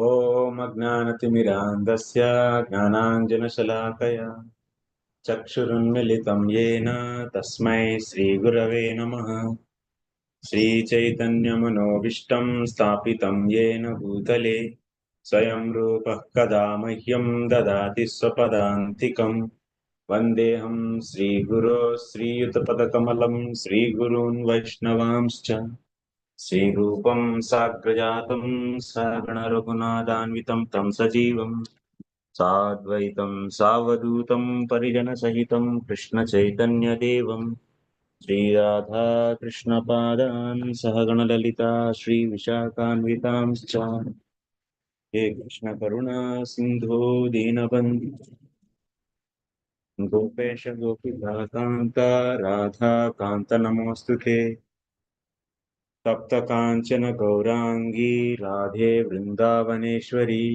ॐ अज्ञानतिमिरान्धस्य ज्ञानाञ्जनशलाकया चक्षुरुन्मिलितं येन तस्मै श्रीगुरवे नमः। श्रीचैतन्यमनोभीष्टं स्थापितं येन भूतले स्वयं रूपः कदा मह्यं ददाति स्वपदान्तिकम्। वन्देऽहं श्रीगुरो श्रीयुतपदकमलं श्रीगुरून् वैष्णवांश्च श्रीरूपं साग्रजातं सगणरघुनाथान्वितं तं सजीवं साद्वैतं सावधूतं परिजनसहितं कृष्णचैतन्यदेवं श्रीराधा कृष्णपादान् सहगणललिता श्रीविशाखान्वितांश्च हे कृष्णकरुणा सिन्धो दीनबन्धु गोपेश गोपिकान्त राधा कान्त नमोऽस्तुते। तप्त कांचन गौरांगी राधे वृंदावनेश्वरी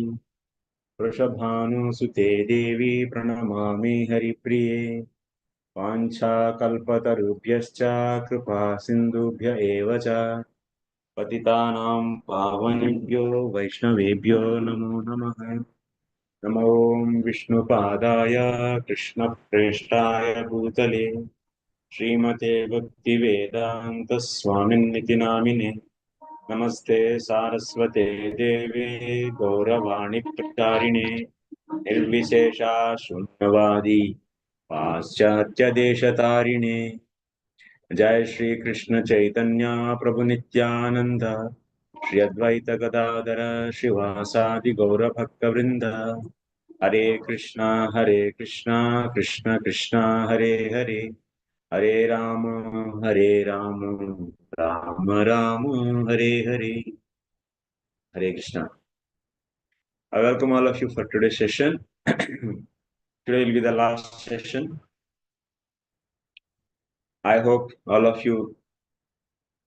वृषभानुसुते देवी प्रणमामि हरिप्रिये। वाञ्छाकल्पतरुभ्यश्च कृपा सिन्धुभ्य एव च पतितानां पावनेभ्यो वैष्णवेभ्यो नमो नमः। नमो विष्णुपादाय कृष्णप्रेष्ठाय भूतले श्रीमते भक्तिवेदान्त स्वामिन्निति नामिने नमस्ते सारस्वते देवे गौरवाणी प्रचारिणे निर्विशेषा शून्यवादी पाश्चात्य देशतारिणे। जय श्री कृष्ण चैतन्य प्रभु नित्यानंद श्री अद्वैत गदाधर शिवासादि गौर भक्त वृंद। हरे Krishna Krishna Krishna Hare Hare Hare Ram Ram Ram Hare Hare. Hare Krishna. I welcome all of you for today's session. Today will be the last session. I hope all of you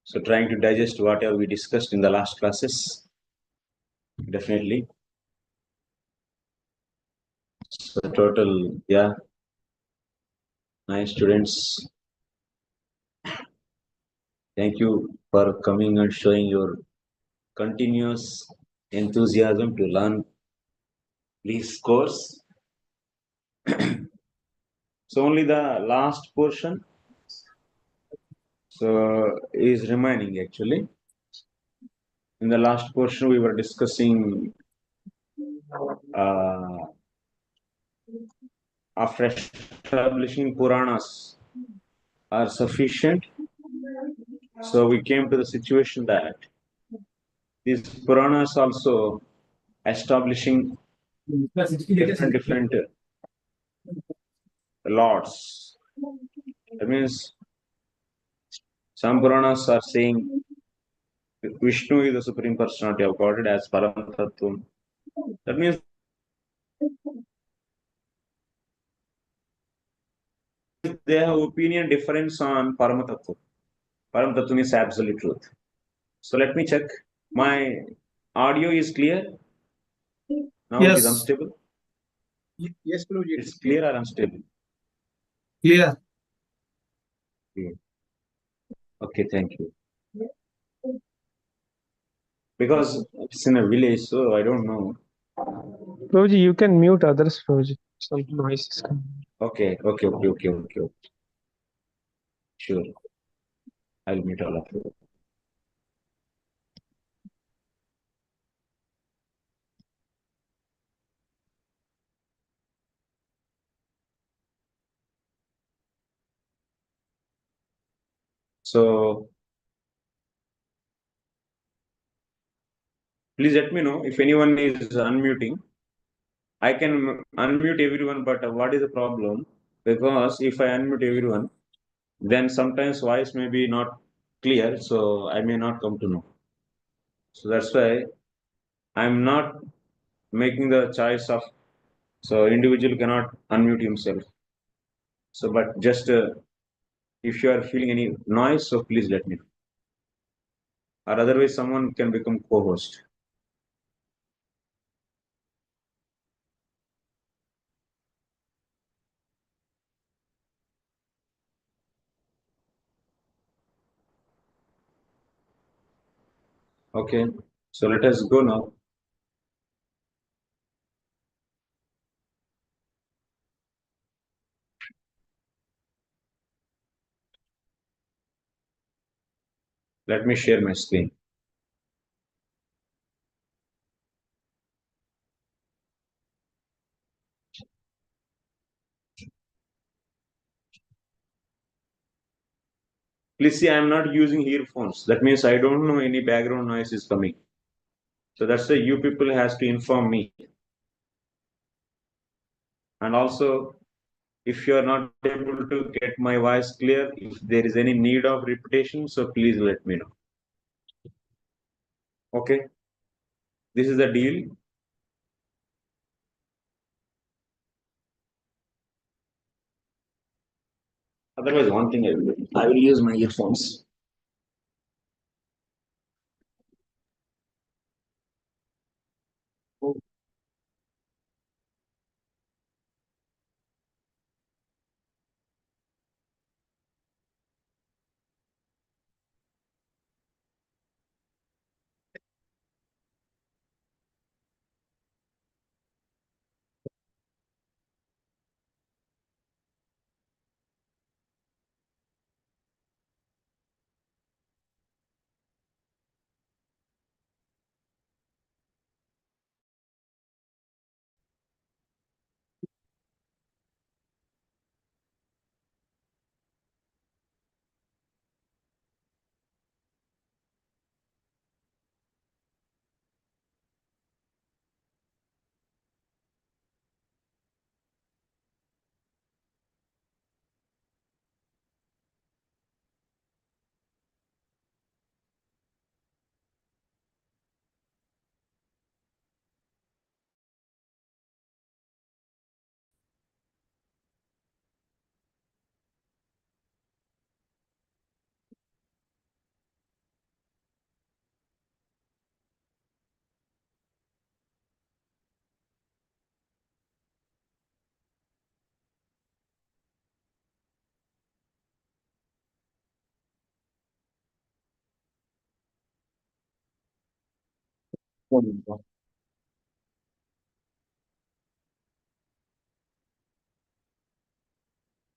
so trying to digest whatever we discussed in the last classes. Definitely. So total, yeah, 9 students. Thank you for coming and showing your continuous enthusiasm to learn this course. So only the last portion so is remaining actually. In the last portion we were discussing uh, after establishing Puranas are sufficient. So we came to the situation that these Puranas also establishing different lords. That means some Puranas are saying Vishnu is the Supreme Personality of Godhead as Param. That means they have opinion difference on Paramatattva. Paramatattva means absolute truth. So let me check. My audio is clear. Now it is Yes. unstable. Yes, Guruji. It's clear or unstable? Clear. Okay, thank you. Because it's in a village, so I don't know. Guruji, you can mute others, Guruji. Some noise is coming. Okay. Sure, I'll meet all of you. So please let me know if anyone is unmuting. I can unmute everyone, but what is the problem? Because if I unmute everyone, then sometimes voice may be not clear, so I may not come to know. So that's why I'm not making the choice of so individual cannot unmute himself. So, but just if you are feeling any noise, so please let me know. Or otherwise, someone can become co-host. Okay, so let us go now. Let me share my screen. Please see, I am not using earphones. That means I don't know any background noise is coming. So that's why you people has to inform me. And also, if you are not able to get my voice clear, if there is any need of repetition, so please let me know. Okay, this is the deal. Otherwise, one thing I will use my earphones.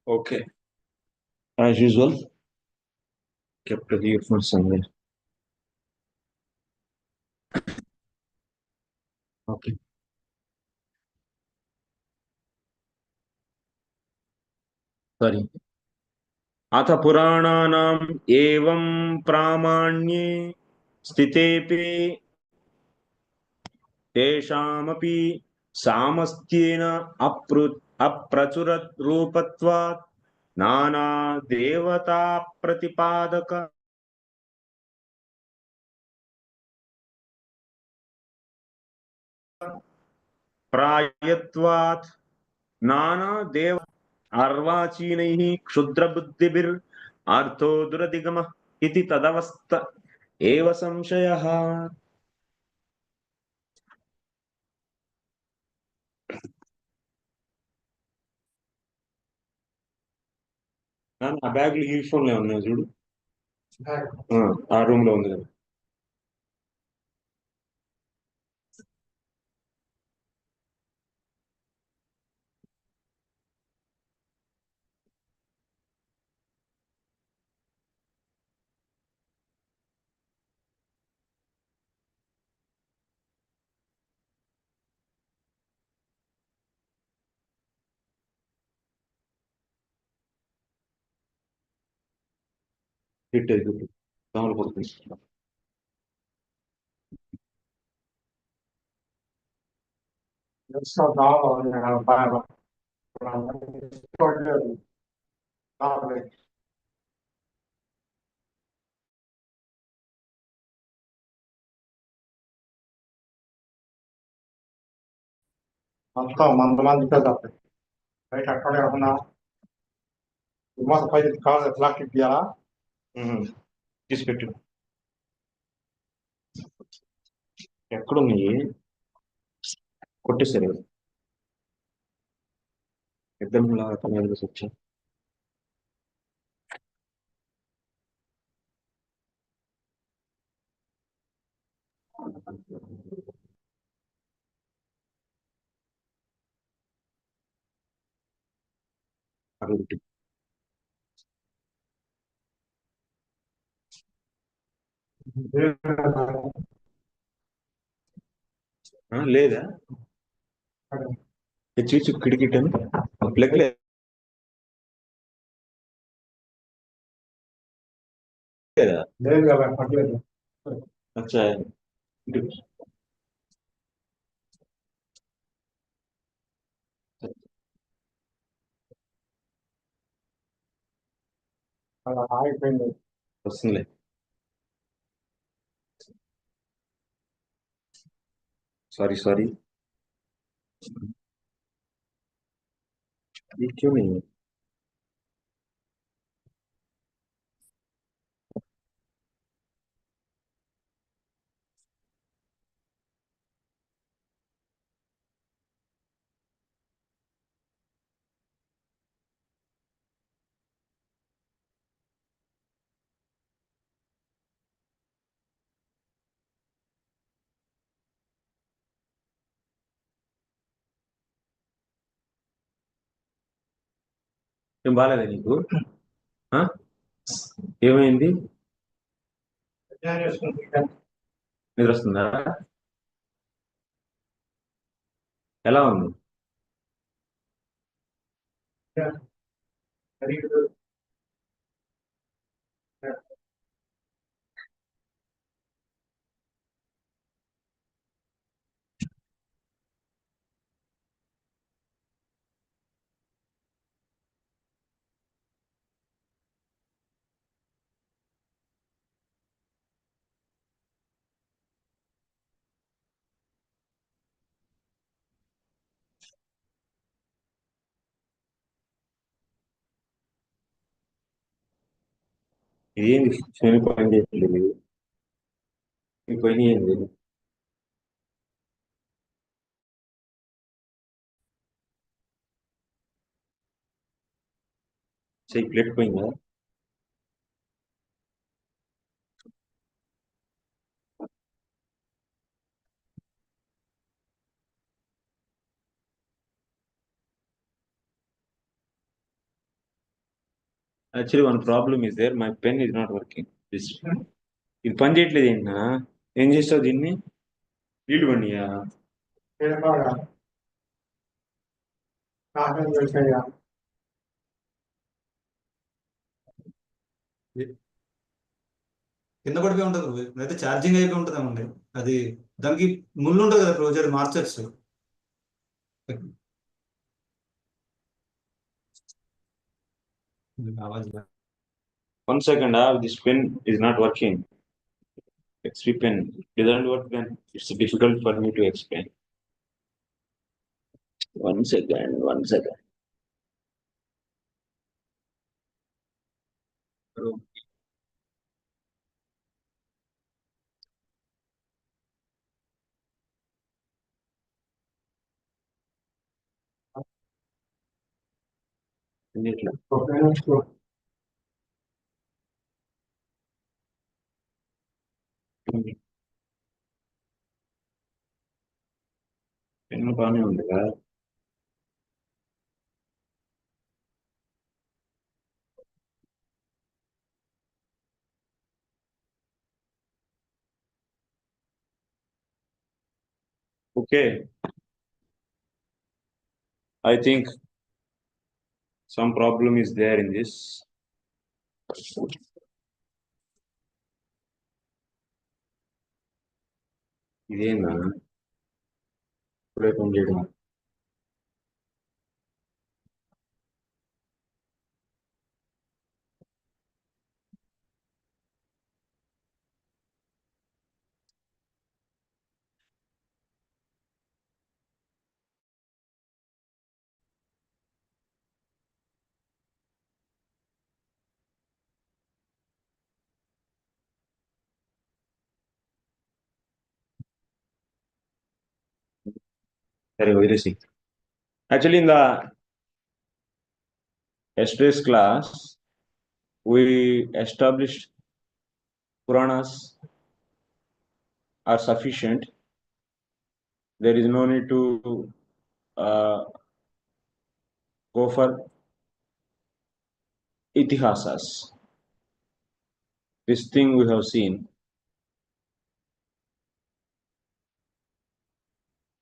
Okay, as usual, kept the earphones somewhere. Okay, sorry. अथ पुराणानाम् एवं प्रामाण्ये स्थितेऽपि तेषामपि सामस्त्येन अप्रचुररूपत्वात् नानादेवताप्रतिपादक प्रायत्वात् नानादेव अर्वाचीनैः क्षुद्रबुद्धिभिर् अर्थो दुरधिगमः इति तदवस्थ एव संशयः. ఆ bag లో year ఫోన్లే ఉన్నాయి చూడు, ఆ రూమ్ లో ఉంది కదా. గిట్టే గిట్టు దోమలు పడుతుంది. మొత్తం మంతమంది పెద్ద బయట అక్కడే ఉన్నా మాసం పై కావాలి ప్లాస్టిక్ తీయాలా తీసి పెట్టు. ఎక్కడున్నాయి కొట్టేసారు కదా ఇద్దరు తొమ్మిది వచ్చా. అడుగుటి లేదా చూచు కిడికిట్టని ప్లగ్ లేదా లేదు కదా పర్లేదు. అచ్చా అలా ఆగిపోయింది. వస్తుందిలే. సారీ ये क्यों नहीं है? ఏం బాగాలేదా నీకు? ఆ? ఏమైంది? అధ్యయనం చేసుకుంటే నిద్ర వస్తుందా? ఎలా ఉంది? ఖరీదు ఏంది శని పని చేయట్లేదు? నీ పని ఏంది? చెయ్యి ప్లేట్ పోయిందా? Actually, one problem is there. My pen is not working. ఇది పని చేయట్లేదు ఏంటన్నా? ఏం చేస్తావు దీన్ని? నీళ్ళు పడియా? బాగా ఆహారం చేసేయా. కింద పడిపోయి ఉంటుంది, అయితే ఛార్జింగ్ అయిపోయి ఉంటుందేమండి. అది దానికి ముళ్ళు ఉంటుంది కదా రోజు, అది మార్చచ్చు. One second, this pen is not working. XP pen doesn't work, then it's difficult for me to explain. One second. ఇట్లా పెన్ను బాగానే ఉంది కదా? Okay, I think some problem is there in this. ఇదేనా ఇప్పుడే పని చేయడం? సరే వదిలేసి. Actually, in the yesterday's class, we established Puranas are sufficient. There is no need to go for itihasas. This thing we have seen.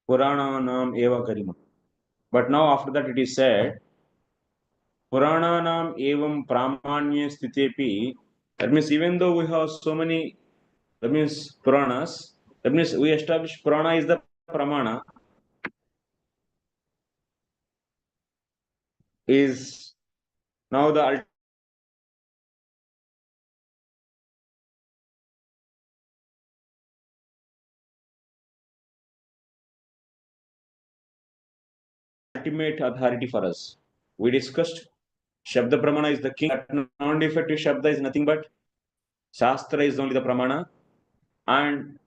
Purananam eva garima. But now after that it is said, Purananam evam pramāṇye stitepi. That means even though we have so many, that means Puranas, that means we establish Purana is the pramāṇa, is now the ultimate authority for us. We discussed Shabda Pramana is the king. Non-defective Shabda is nothing but Śāstra is only the Pramana, and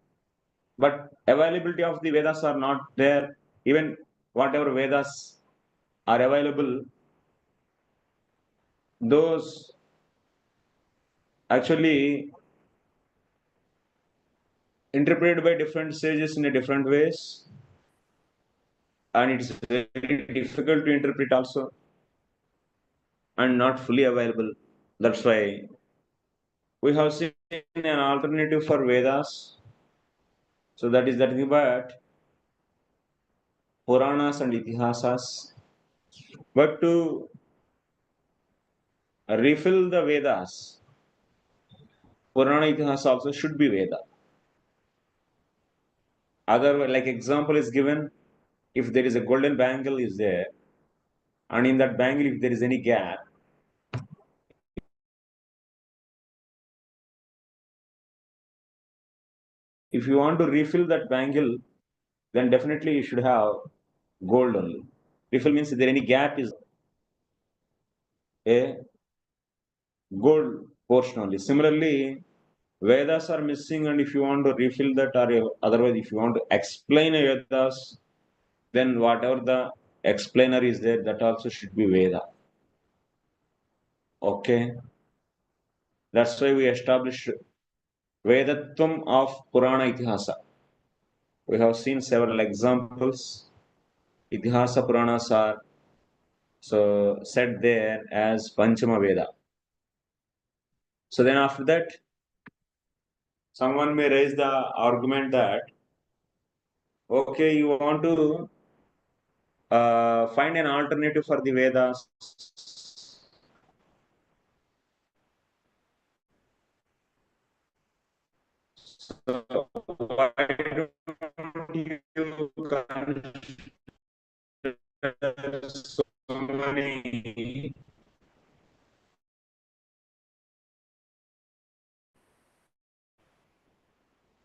but availability of the Vedas are not there. Even whatever Vedas are available, those actually interpreted by different sages in a different ways, and it's very difficult to interpret also, and not fully available. That's why we have seen an alternative for Vedas. So that is that thing, but Puranas and Itihasas. But to refill the Vedas, Purana Itihasa also should be Veda. Otherwise, like example is given, if there is a golden bangle is there, and in that bangle if there is any gap, if you want to refill that bangle, then definitely you should have gold only. Refill means if there any gap is a gold portion only. Similarly, Vedas are missing, and if you want to refill that, or otherwise if you want to explain a Vedas, then whatever the explainer is there, that also should be Veda. Okay. That's why we established Vedatvam of Purana Itihasa. We have seen several examples. Itihasa Puranas are so said there as Panchama Veda. So then after that, someone may raise the argument that, okay, you want to find an alternative for the Vedas. So why don't you consider so many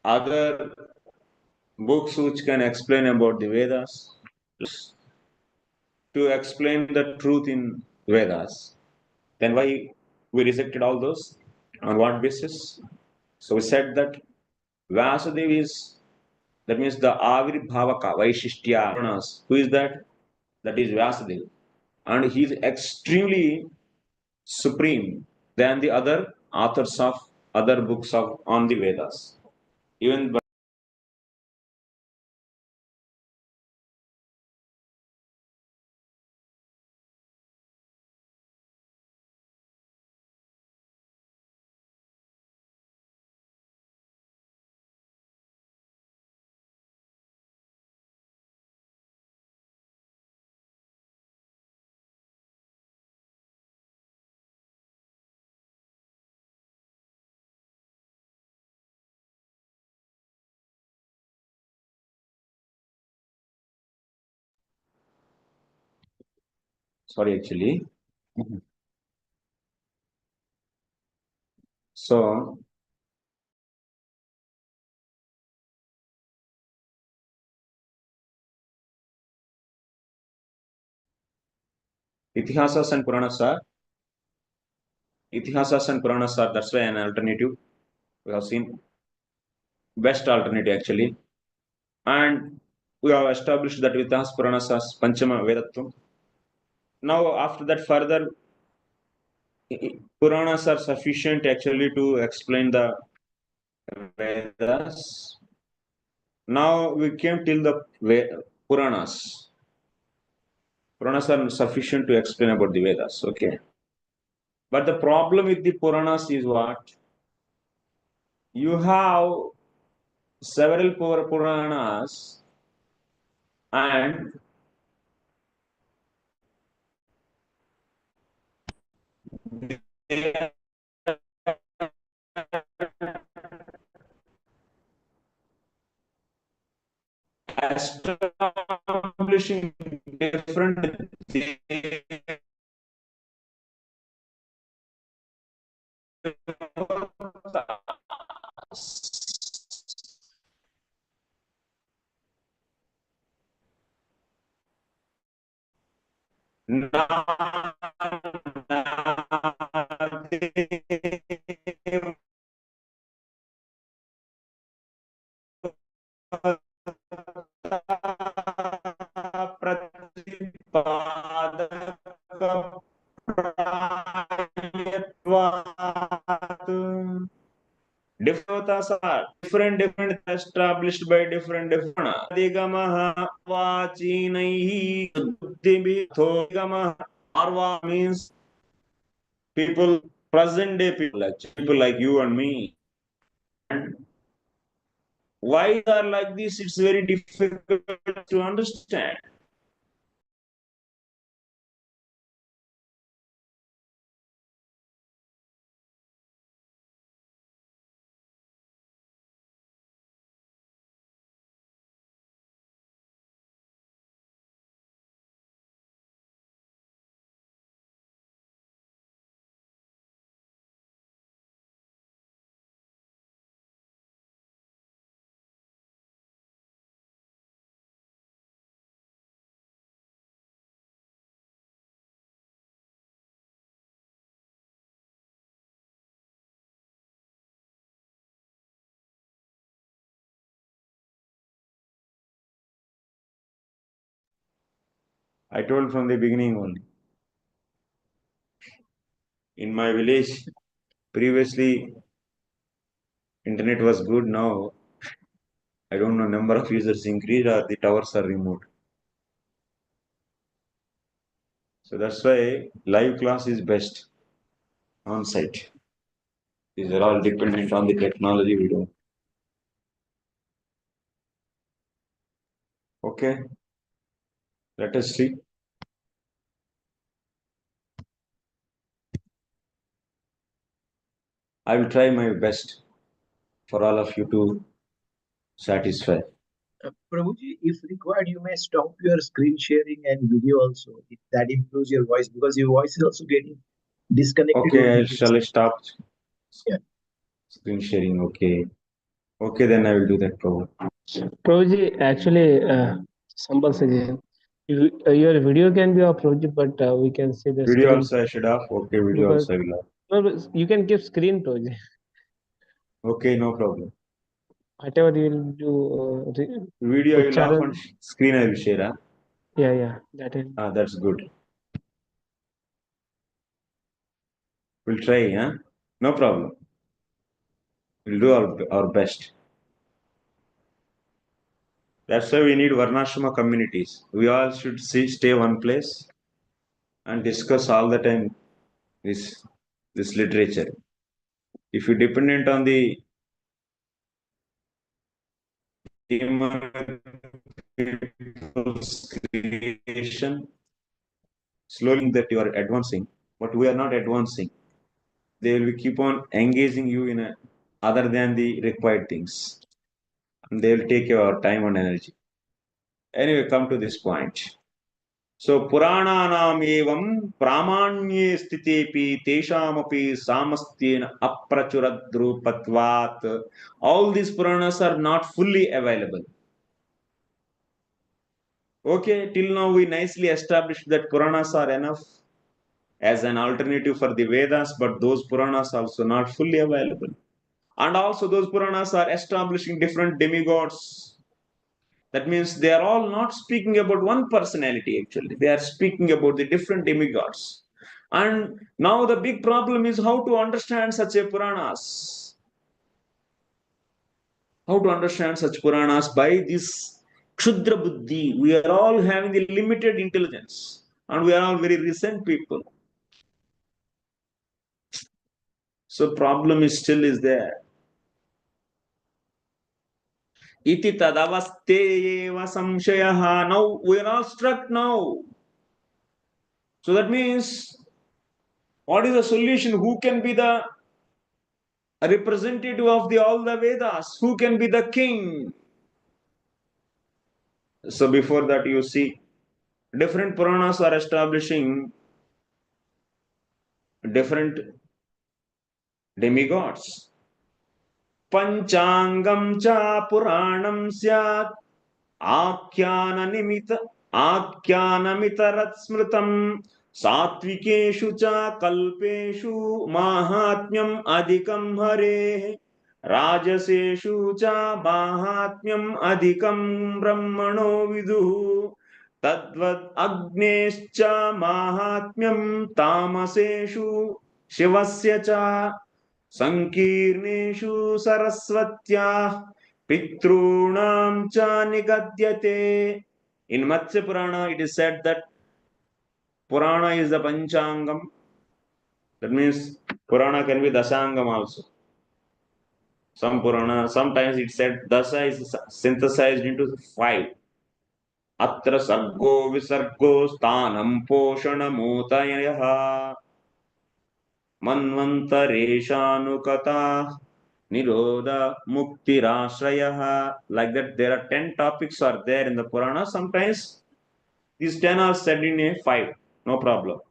other books which can explain about the Vedas to explain the truth in Vedas? Then why we rejected all those? On what basis? So we said that Vasudev is, that means the Avirbhavaka, Vaishishtya, Puranas. Who is that? That is Vasudev. And he is extremely supreme than the other authors of other books of on the Vedas. Even sorry, actually. So Itihasas and Puranas are that's why an alternative. We have seen best alternative actually. And we have established that Vitahas Puranas as Panchama Vedatvam. Now after that further Puranas are sufficient actually to explain the Vedas. Now we came till the Puranas. Puranas are sufficient to explain about the Vedas. Okay. But the problem with the Puranas is what? You have several Puranas and they are establishing different different are different established by different Digamaha Vachinaihi Buddhibhitho Digamaha Arva means people, present day people, actually, people like you and me. And why they are like this? It's very difficult to understand. I told from the beginning only. In my village, previously, internet was good. Now, I don't know, number of users increased or the towers are removed. So that's why live class is best on site. These are all dependent on the technology we do. Okay, let us see. I will try my best for all of you to satisfy. Prabhuji, if required, you may stop your screen sharing and video also. If that improves your voice, because your voice is also getting disconnected. Okay, shall I stop Yeah. screen sharing? Okay. Okay, then I will do that, Prabhu. Prabhuji, actually, simple suggestion. Your video can be off, Prabhuji, but we can see the Video screen. also I should off. Okay, video Because- also I will off. No, but you can keep screen, Prabhuji. Okay, no problem. Whatever you will do. Video I will off Ucharan. and screen I will share. Huh? Yeah, that is. That's good. We'll try, huh? No problem. We'll do our best. That's why we need Varnashrama communities. We all should stay one place and discuss all the time this literature. If you dependent on the creation, slowly that you are advancing, but we are not advancing. They will keep on engaging you in other than the required things. And they will take your time and energy. Anyway, come to this point. So, Purananam evam pramāṇye sthitepi teshamapi samasthena aprachuradrupatvat. All these Puranas are not fully available. Okay, till now we nicely established that Puranas are enough as an alternative for the Vedas, but those Puranas also not fully available. And also those Puranas are establishing different demigods. That means they are all not speaking about one personality actually. They are speaking about the different demigods. And now the big problem is how to understand such a Puranas. How to understand such Puranas by this Kshudra Buddhi. We are all having the limited intelligence. And we are all very recent people. So problem is still is there. iti tadavaste eva samshayaha. Now we are all struck now. So that means, what is the solution? Who can be the representative of all the Vedas? Who can be the king? So before that, you see, different Puranas are establishing different demigods. Panchangam cha Puranam syat आख्यानमितरत् स्मृतं सात्विकेषु च कल्पेषु माहात्म्यम् अधिकं हरेः राजसेषु च माहात्म्यम् अधिकं ब्रह्मणो विदुः तद्वद् अग्नेश्च माहात्म्यं तामसेषु शिवस्य च संकीर्णेषु सरस्वत्याः पितॄणां च निगद्यते. In Matsya Purana, it is said that Purana is the Panchangam. That means Purana can be Dasangam also. Some Purana, sometimes it said Dasa is synthesized into 5. Atra Sargo Visargo Sthanam Poshanamutayah Manvantareshanukata Nirodha Mukti Rashrayah. Like that, there are 10 topics are there in the Purana. Sometimes these 10 are said in a 5, no problem.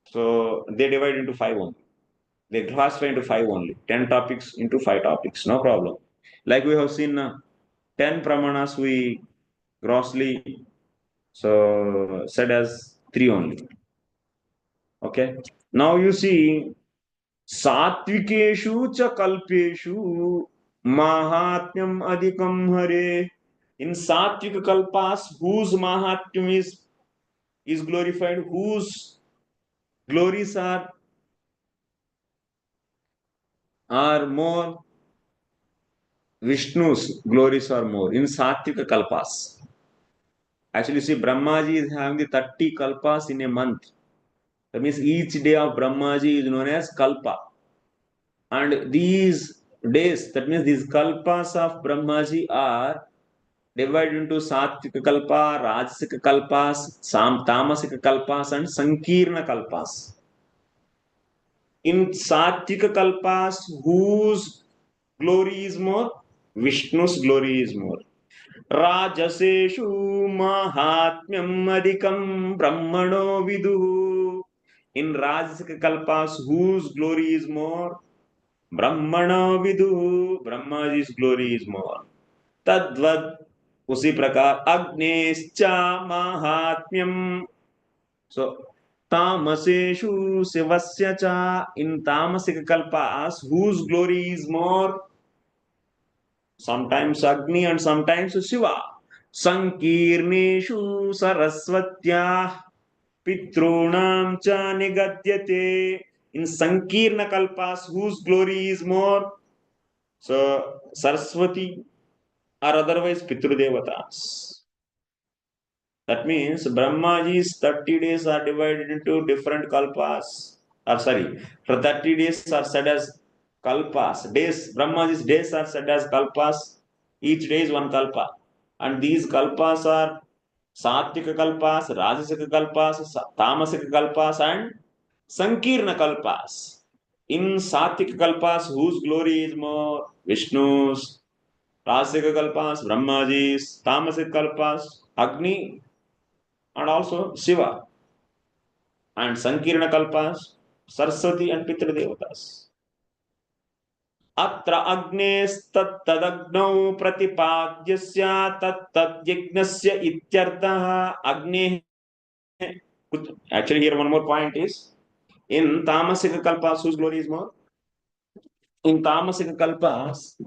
So they divide into 5 only. They classify into 5 only. 10 topics into 5 topics, no problem. Like we have seen 10 pramanas we grossly so said as 3 only. Okay. Now you see Satvikeshu cha kalpeshu mahatmyam adhikam hare. In Satvika kalpas, whose mahatmyam is glorified, whose glories are more, Vishnu's glories are more in Satvika kalpas. Actually, see, Brahmaji is having the 30 kalpas in a month. That means each day of Brahmaji is known as kalpa. And these days, that means these kalpas of Brahmaji are divided into Satvika kalpa, Rajasika kalpas, Tamasika kalpas, and Sankirna kalpas. In Satvika kalpas, whose glory is more? Vishnu's glory is more. Rajaseshu mahatmyam adhikam brahmano viduhu. In Rajasika kalpas, whose glory is more? Brahmana viduhu. Brahmaji's glory is more. Tadvad. उसी प्रकार अग्नेश्च माहात्म्यम. So तामसेषु शिवस्य च. In tamasic kalpas, whose glory is more? Sometimes Agni and sometimes Shiva. Sankirneshu saraswatyah pitrunam cha nigadyate. In Sankirna kalpas, whose glory is more? So Saraswati or otherwise Pitrudevatas. That means Brahmaji's 30 days are divided into different kalpas. For 30 days are said as kalpas. Days, Brahmaji's days are said as kalpas. Each day is one kalpa. And these kalpas are Sattvika kalpas, Rajasika kalpas, Tamasika kalpas, and Sankirna kalpas. In Sattvika kalpas, whose glory is more? Vishnu's. Rajasika kalpas, Brahmaji's. Tamasika kalpas, Agni, and also Shiva. And Sankirna kalpas, Saraswati and Pitradevatas. Atra agnestatadagno pratipadyasya tattadyajnasya ityartah. Agne. Actually, here one more point is, in Tamasika kalpas, whose glory is more? In Tamasika kalpas,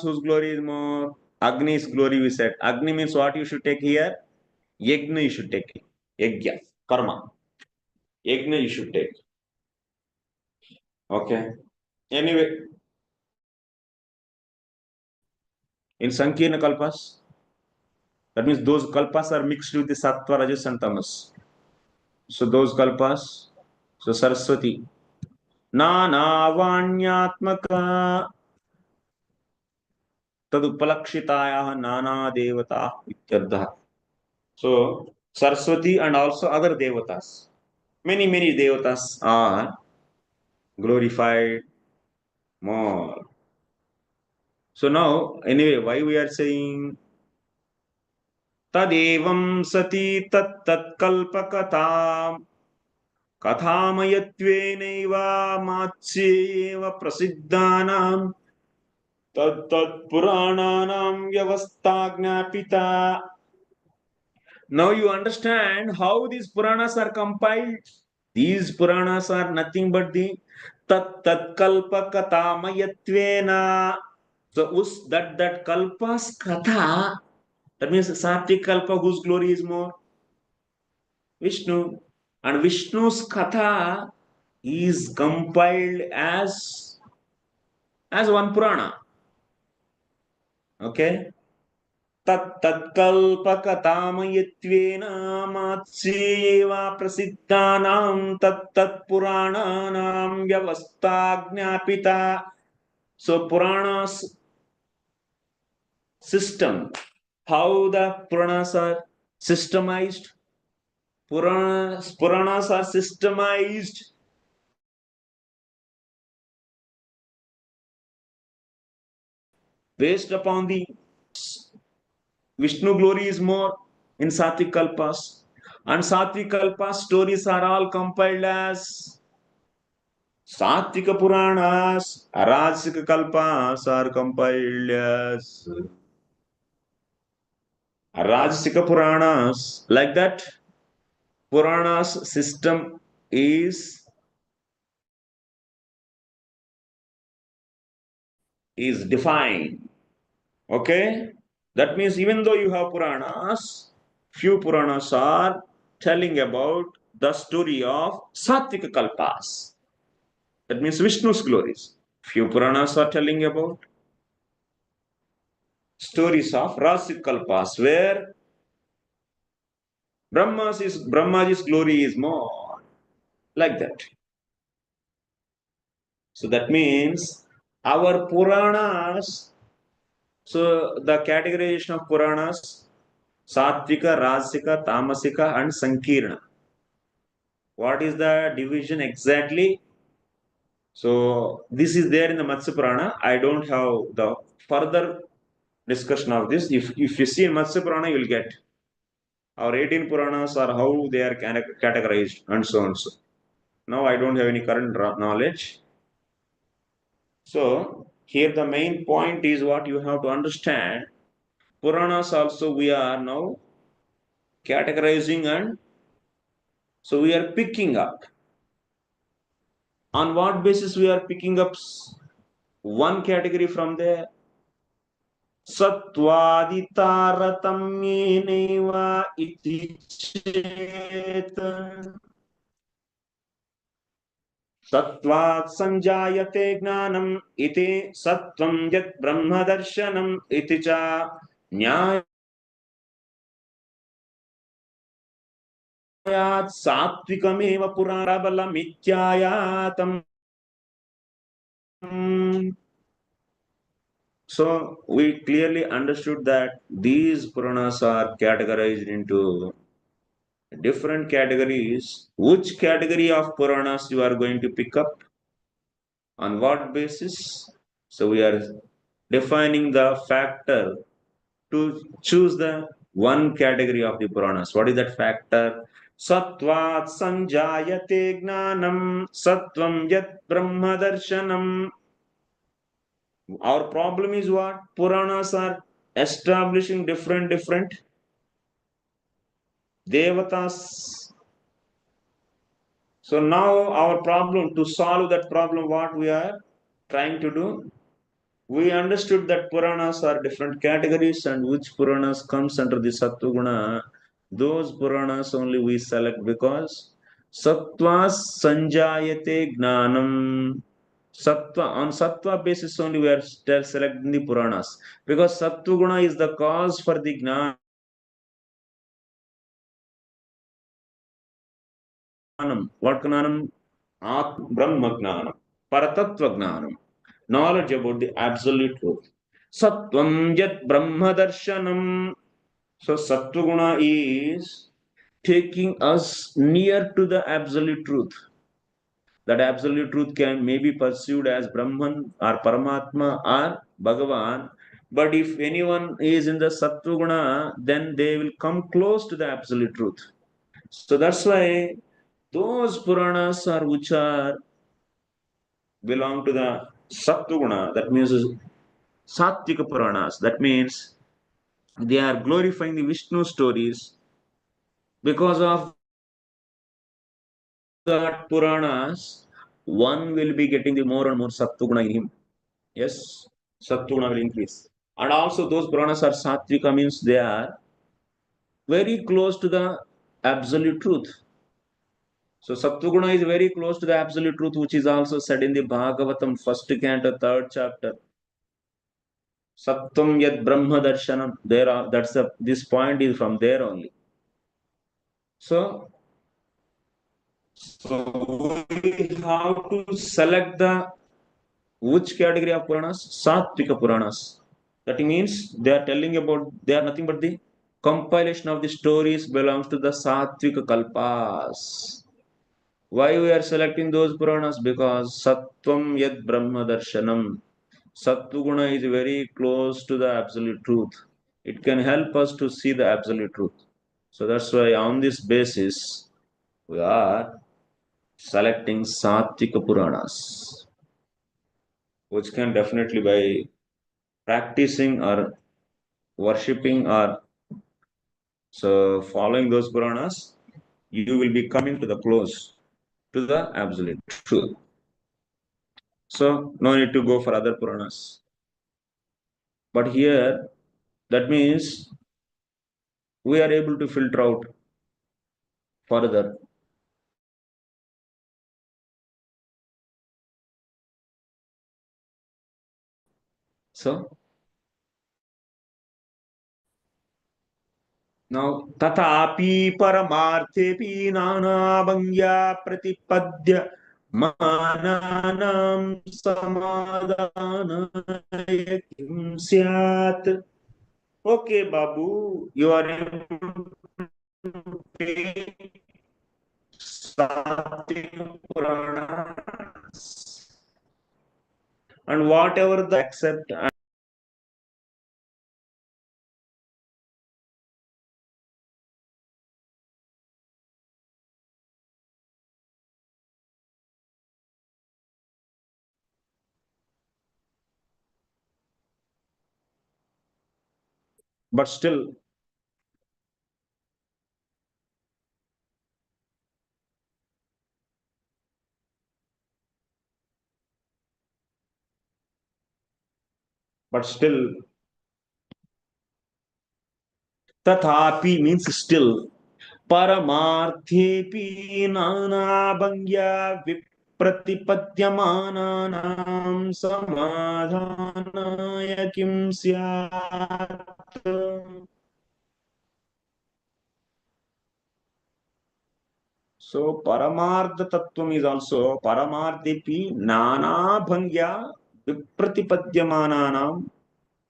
whose glory is more? Agni's glory we said. Agni means what you should take here? Yajna you should take. Yajna, karma. Yajna you should take. Okay. Anyway, in Sankirna kalpas, that means those kalpas are mixed with the Sattva, Rajas and Tamas. So those kalpas So Saraswati. Nanavanyatmaka tadupalakshitaya nana devata ityardha. So Saraswati and also other devatas. Many devatas are glorified more. So now, anyway, why we are saying tadevam sati tat kalpakatam kathamayatvenaiva matsyeva prasiddhanam tad purananam vyavastha gnapita. Now you understand how these Puranas are compiled. These Puranas are nothing but the tat kalpa katamayatvena. So that kalpa's katha, that means Sattvic kalpa, whose glory is more? Vishnu. And Vishnu's katha is compiled as one Purana. Okay? तत्तत्कल्पकतामयत्वेन मात्स्येव प्रसिद्धानां तत्तत्पुराणानां व्यवस्था ज्ञापिता. So Puranas system, how the Puranas are systemized? Puranas are systemized based upon the Vishnu glory is more in Sattvic Kalpas. And Sattvic Kalpas stories are all compiled as Sattvika Puranas. Rajasika Kalpas are compiled as Rajasika Puranas. Like that, Puranas system is defined. Okay? That means even though you have Puranas, few Puranas are telling about the story of Sattvika Kalpas. That means Vishnu's glories. Few Puranas are telling about stories of Rajasic Kalpas, where Brahmaji's glory is more. Like that. So that means our Puranas, so the categorization of Puranas, Sattvika, Rajasika, Tamasika and Sankirna. What is the division exactly? So this is there in the Matsya Purana. I don't have the further discussion of this. If you see in Matsya Purana, you will get our 18 Puranas are how they are categorized and so on. So now I don't have any current knowledge. So here the main point is what you have to understand. Puranas also we are now categorizing, and so we are picking up. On what basis we are picking up one category from there? Satvaditaratamyeneva iti chet Sattvat sanjayate gnanam iti sattvam yat brahma darshanam iti cha nyayat sattvikameva purana mityayatam. So we clearly understood that these Puranas are categorized into different categories. Which category of Puranas you are going to pick up? On what basis? So we are defining the factor to choose the one category of the Puranas. What is that factor? Sattvat sanjayate gnanam sattvam yat brahma darshanam. Our problem is what? Puranas are establishing different devatas. So now our problem, to solve that problem, what we are trying to do? We understood that Puranas are different categories, and which Puranas comes under the Sattva Guna, those Puranas only we select, because Sattvas Sanjayate Gnanam. Sattva, on Sattva basis only we are still selecting the Puranas, because Sattva Guna is the cause for the Gnanam. What Gnanam? Brahma Gnanam, Paratattva Gnanam, knowledge about the absolute truth. Sattvam Yat Brahma Darshanam. So Sattva is taking us near to the absolute truth. That absolute truth can may be perceived as Brahman or Paramatma or Bhagavan. But if anyone is in the Sattva then they will come close to the absolute truth. So that's why those Puranas are which are belong to the Sattva that means Sattvika Puranas. That means they are glorifying the Vishnu stories. Because of that Puranas, one will be getting the more and more Sattva in him. Yes, Sattva will increase. And also those Puranas are Sattvika means they are very close to the absolute truth. So Sattva is very close to the absolute truth, which is also said in the Bhagavatam, first canto, third chapter. Sattvam yad Brahma Darshanam. There are this point is from there only. So we have to select the which category of Puranas? Sattvika Puranas. That means they are telling about they are nothing but the compilation of the stories belongs to the Sattvika Kalpas. Why we are selecting those Puranas? Because Sattvam Yad Brahma Darshanam. Sattva is very close to the absolute truth. It can help us to see the absolute truth. So that's why on this basis we are selecting Sattvika Puranas, which can definitely by practicing or worshipping or so following those Puranas, you will be coming to the close to the absolute truth. So no need to go for other Puranas. But here, that means we are able to filter out further. So now tatapi paramarthepi nanabhangya pratipadya mananam samadhanaya kim syat. Okay, Babu, you are able to take Satvika Puranas and whatever the accept, but still but still tathapi means still paramarthepi nanabhangya vipratipadyamananam samadhanaya kim syat. So Paramartha Tattvam is also Paramarthepi Nana Bhangya Vipratipadyamananam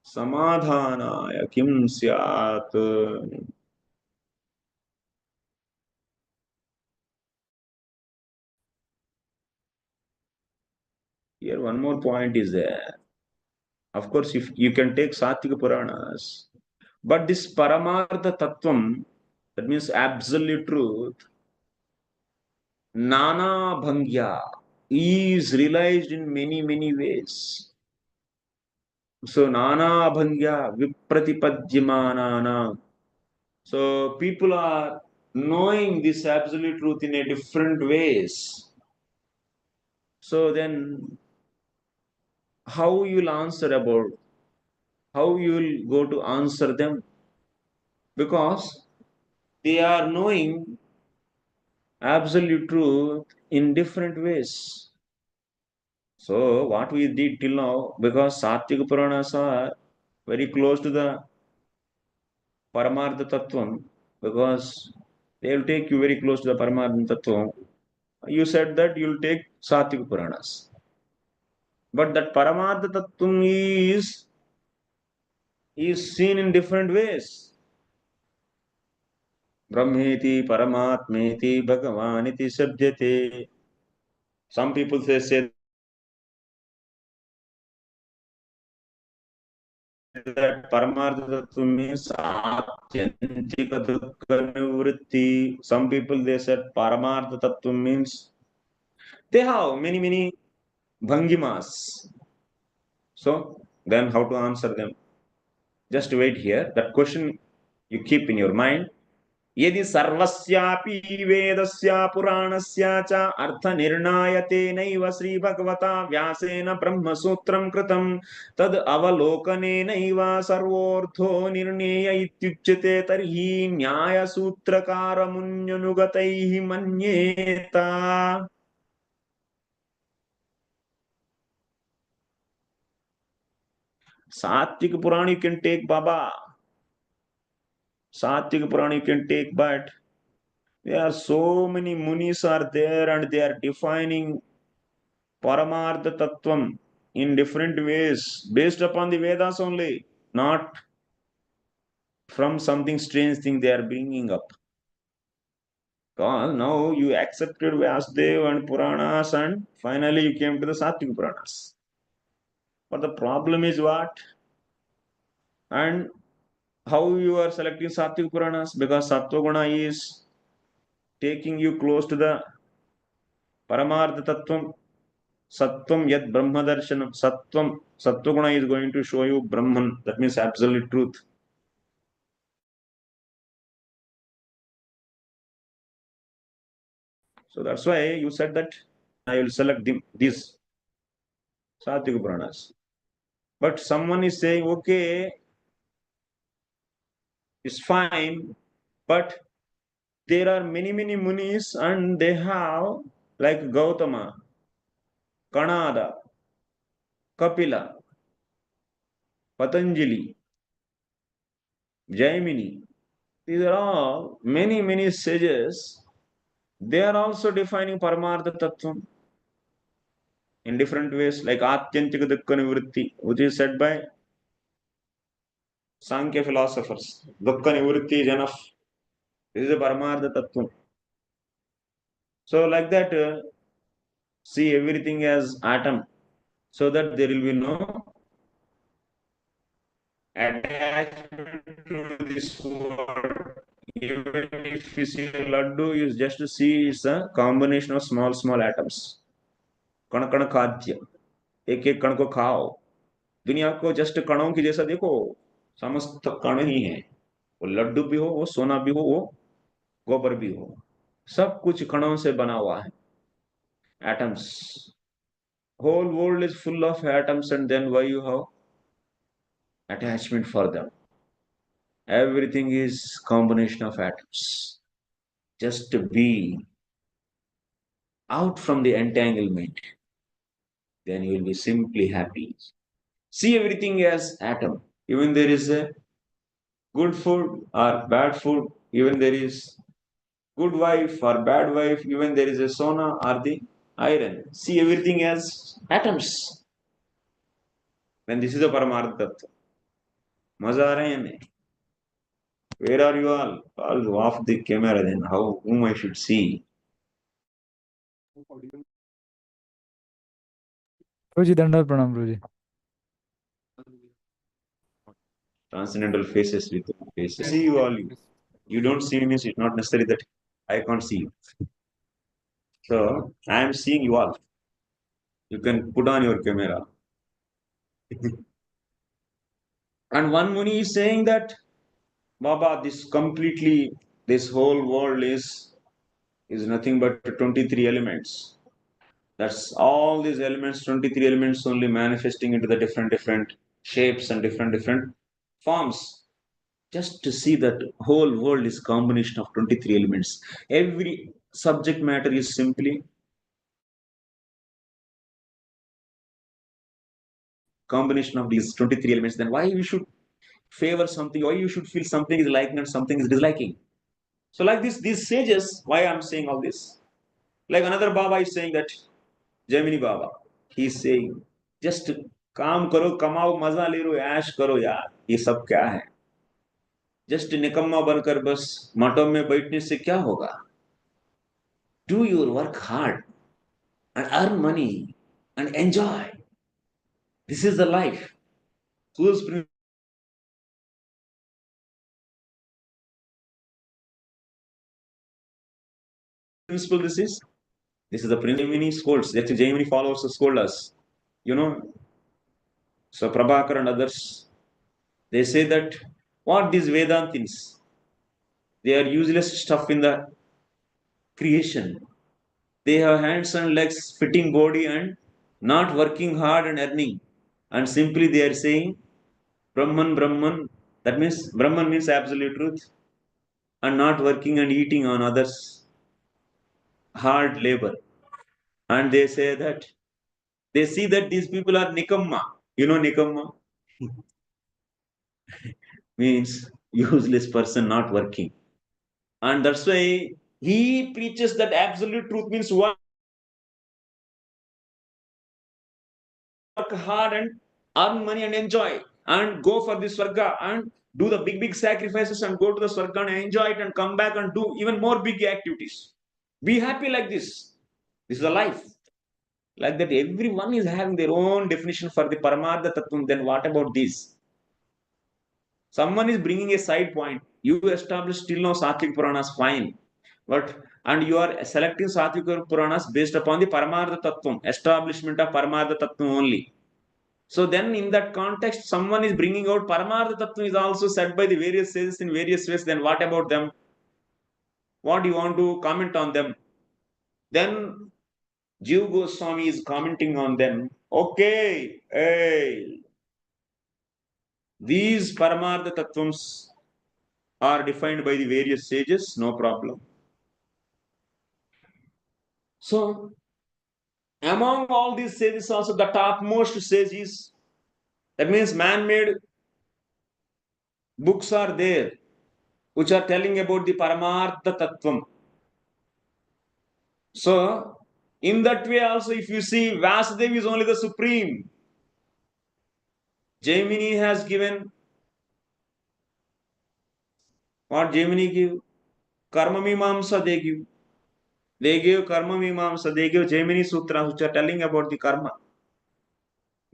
Samadhanaya Kim Syat. Here one more point is there. Of course, if you can take Satvika Puranas, but this Paramartha Tattvam, that means absolute truth, Nana Bhangya is realized in many, many ways. So Nana Bhangya Vipratipadyamanana. So people are knowing this absolute truth in a different ways. So then how you will answer about how you will go to answer them? Because they are knowing absolute truth in different ways. So what we did till now, because Sattvika Puranas are very close to the Paramartha Tattvam, because they will take you very close to the Paramartha Tattvam. you said that you'll take Satvika Puranas. But that Paramartha Tattvam is seen in different ways. Brahmeti, Paramatmeti, Bhagavaniti Sabdyate. Some people say that Paramartha Tattva means Atyantika Dukkha Nivritti. Some people they said Paramartha Tattva means they have many bhangimas. So then how to answer them? Just wait here. That question you keep in your mind. यदि सर्वस्यापि वेदस्य पुराणस्य च अर्थनिर्णायतेनैव श्रीभगवता व्यासेन ब्रह्मसूत्रं कृतं तद् अवलोकनेनैव सर्वोऽर्थो निर्णेय इत्युच्यते तर्हि न्यायसूत्रकारमुन्यनुगतैः मन्येत. Satvik Purana you can take, Baba. Satvik Purana you can take, but there are so many munis are there and they are defining Paramartha Tattvam in different ways based upon the Vedas only, not from something strange thing they are bringing up. Because now you accepted Vyasdev and Puranas and finally you came to the Satvik Puranas. But the problem is what? And how you are selecting Satvik Puranas? Because Sattva is taking you close to the Paramartha Tattvam. Sattvam yad Brahma Darshanam. Sattva is going to show you Brahman. That means absolute truth. So that's why you said that I will select these Satvika Puranas. But someone is saying, okay, it's fine, but there are many munis and they have like Gautama, Kanada, Kapila, Patanjali, Jaimini. These are all many sages. They are also defining Paramartha Tattvam in different ways, like Atyantika Dukkha Nivritti, which is said by Sankhya philosophers. Dukkha Nivritti is enough. This is a Paramartha Tattvam. So, like that, see everything as atom, so that there will be no attachment to this world. Even if you see a laddu, you just see it's a combination of small atoms. कण कण खाद्य, एक एक कण को खाओ. दुनिया को जस्ट कणों की जैसा देखो, समस्त कण ही है. वो लड्डू भी हो, वो सोना भी हो, वो गोबर भी हो, सब कुछ कणों से बना हुआ है. Atoms. Whole world is full of atoms, and then why you have attachment for them? Everything is combination of atoms. Just to be out from the entanglement, then you will be simply happy. See everything as atom. Even there is a good food or bad food, even there is good wife or bad wife, even there is a sona or the iron. See everything as atoms. Then this is the Paramartha Tattva. Maza aa rahe hain ne? Where are you all? All off the camera then. Whom I should see? Guruji, Dandar Pranam, Guruji. Transcendental faces with faces. See you all. You don't see me, it's not necessary that I can't see you. So I am seeing you all. You can put on your camera. And one Muni is saying that, Baba, this whole world is nothing but 23 elements. That's all these elements, 23 elements only manifesting into the different shapes and different forms. Just to see that whole world is combination of 23 elements. Every subject matter is simply combination of these 23 elements. Then why we should favor something, why you should feel something is liking and something is disliking? So like this, these sages, why I'm saying all this? Like another Baba is saying that, Gemini Baba, he is saying, just काम करो, कमाओ, मजा ले लो, ऐश करो यार, ये सब क्या है? जस्ट निकम्मा बनकर बस मठों में बैठने से क्या होगा? Do your work hard and earn money and enjoy. This is the life. Whose principle this is? This is the principle Jaimini scolds. Actually, Jaimini followers scold us. You know, so Prabhakar and others, they say that what these Vedantins, they are useless stuff in the creation. They have hands and legs, fitting body and not working hard and earning. And simply they are saying, Brahman, Brahman. That means Brahman means absolute truth. And not working and eating on others' hard labor. And they say that, they see that these people are Nikamma. You know Nikamma? Means useless person not working. And that's why he preaches that absolute truth means work hard and earn money and enjoy and go for the Swarga and do the big sacrifices and go to the Swarga and enjoy it and come back and do even more big activities. Be happy like this. This is a life. Like that, everyone is having their own definition for the Paramartha Tattvam. Then what about this? Someone is bringing a side point. You establish still no Satvik Puranas, fine. But and you are selecting Satvik Puranas based upon the Paramartha Tattvam, establishment of Paramartha Tattvam only. So then in that context, someone is bringing out Paramartha Tattvam is also said by the various sages in various ways. Then what about them? What do you want to comment on them? Then Jiva Goswami is commenting on them. Okay, hey, these Paramartha Tattvams are defined by the various sages, no problem. So, among all these sages, also the topmost sage is, that means man-made books are there, which are telling about the Paramartha Tattvam. So, in that way also, if you see, Vasudev is only the supreme. Jaimini has given, what Jaimini give? Karma Mimamsa they give. They give Karma Mimamsa, they give Jaimini Sutras, which are telling about the karma.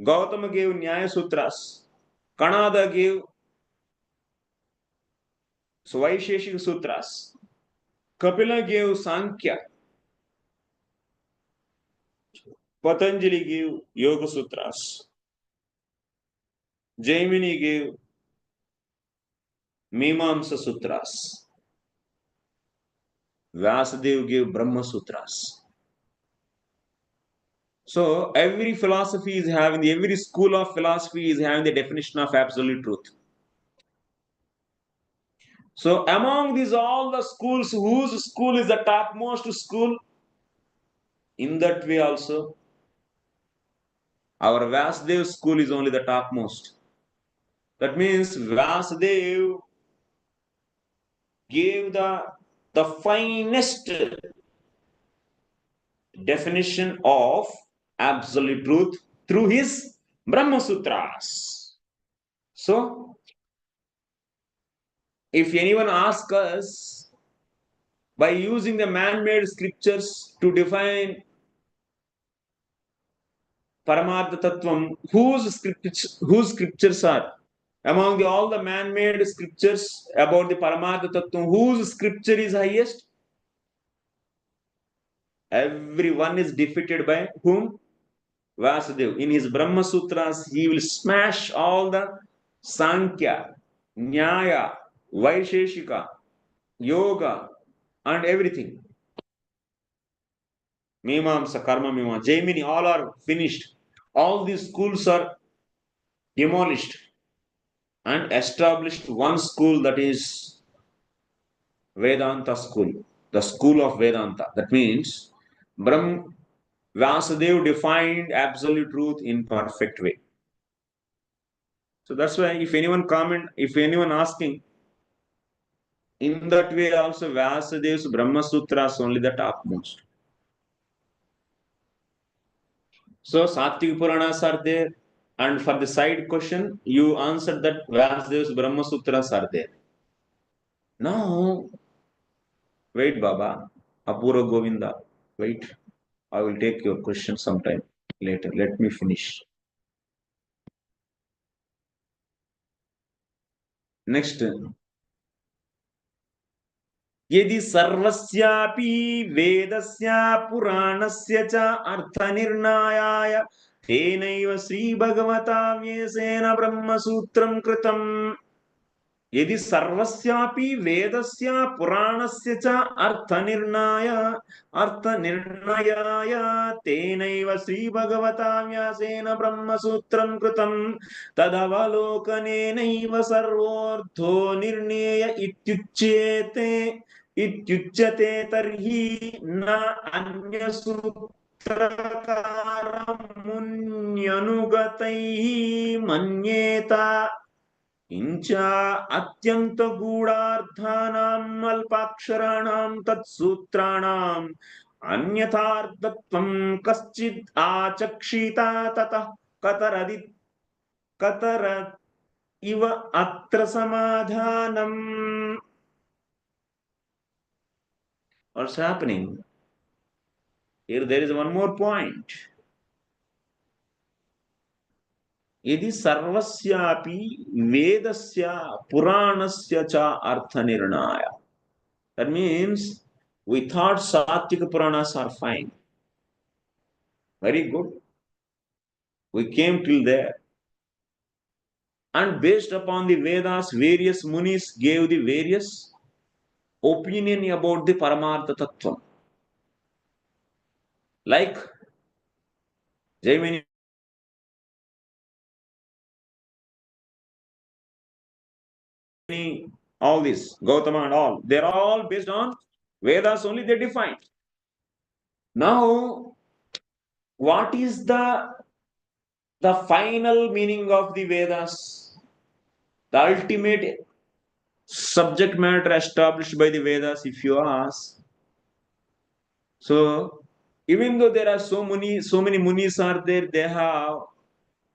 Gautama gave Nyaya Sutras. Kanada gave Vaisheshika Sutras. Kapila gave Sankhya. Patanjali gave Yoga Sutras. Jaimini gave Mimamsa Sutras. Vasudev gave Brahma Sutras. So every philosophy is having, every school of philosophy is having the definition of absolute truth. So among these all the schools, whose school is the topmost school? In that way also, our Vasudev school is only the topmost. That means Vasudev gave the finest definition of absolute truth through his Brahma Sutras. So, if anyone asks us by using the man-made scriptures to define Paramartha Tattvam, whose scriptures are? Among all the man-made scriptures about the Paramartha Tattvam, whose scripture is highest? Everyone is defeated by whom? Vasudev. In his Brahma Sutras, he will smash all the Sankhya, Nyaya, Vaisheshika, Yoga, and everything. Mimamsa, Karma Mimamsa, Jaimini, all are finished. All these schools are demolished and established one school, that is Vedanta school, the school of Vedanta. That means Vasudev defined absolute truth in perfect way. So that's why if anyone asking, in that way also Vasudev's Brahma Sutras only the topmost. So Sattvic Puranas are there, and for the side question, you answered that Vyasdev's Brahma Sutras are there. Now, wait, Baba, Apura Govinda, wait. I will take your question sometime later. Let me finish. Next. यदि सर्वस्यापि वेदस्य पुराणस्य च अर्थनिर्णयाय तेनैव श्रीभगवता व्यासेन ब्रह्मसूत्रं कृतम् यदि सर्वस्यापि वेदस्य पुराणस्य च अर्थनिर्णयाय तेनैव श्रीभगवता व्यासेन ब्रह्मसूत्रं कृतं तदवलोकनेनैव सर्वोऽर्थो निर्णेय इत्युच्यते तर्हि न अन्यसूत्रकारमुन्यनुगतैः मन्येत इंच अत्यंत गूढ़ार्थानाम् अल्पाक्षराणां तत्सूत्राणाम् अन्यथार्थत्वं कश्चित् आचक्षिता ततः कतर इव अत्र समाधानम्. What's happening? Here there is one more point. यदि सर्वस्यापि वेदस्य पुराणस्य च अर्थनिर्णय. That means we thought Satvika Puranas are fine. Very good. We came till there. And based upon the Vedas, various Munis gave the various opinion about the Paramartha Tattva. Like Jaimini, all this, Gautama and all, they're all based on Vedas only they defined. Now, what is the final meaning of the Vedas? The ultimate subject matter established by the Vedas, if you ask. So, even though there are so many Munis are there, they have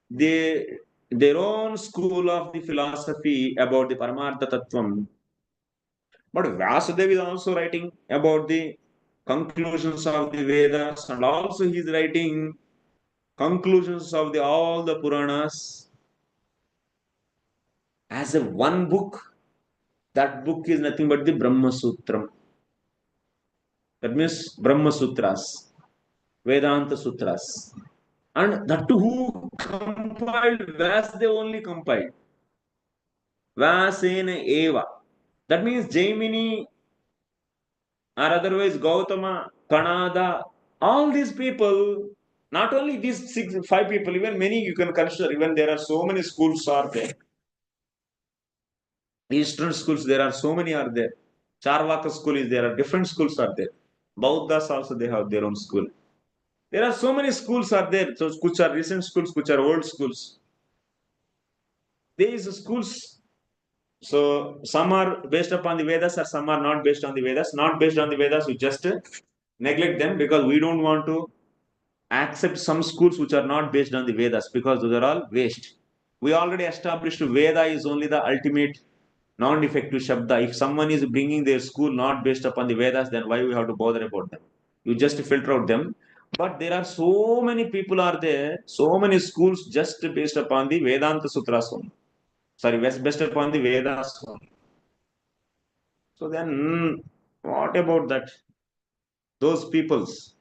their own school of the philosophy about the Paramartha Tattvam. But Vyasadeva is also writing about the conclusions of the Vedas, and also he is writing conclusions of all the Puranas as a one book. That book is nothing but the Brahma Sutram. That means Brahma Sutras, Vedanta Sutras. And that who compiled, Vyasdeva only compiled. Vyasena Eva. That means Jaimini or otherwise Gautama, Kanada, all these people, not only these 5 people, even many you can consider, even there are so many schools are there. Eastern schools, there are so many are there. Charvaka school is there, different schools are there. Bauddhas also they have their own school. There are so many schools are there, so which are recent schools, which are old schools. These schools, so some are based upon the Vedas or some are not based on the Vedas. Not based on the Vedas, we just neglect them because we don't want to accept some schools which are not based on the Vedas because those are all waste. We already established Veda is only the ultimate non-effective Shabda. If someone is bringing their school not based upon the Vedas, then why we have to bother about them? You just filter out them. But there are so many people are there, so many schools just based upon the Vedanta Sutras only. Sorry, based upon the Vedas only. So then, what about that? Those people's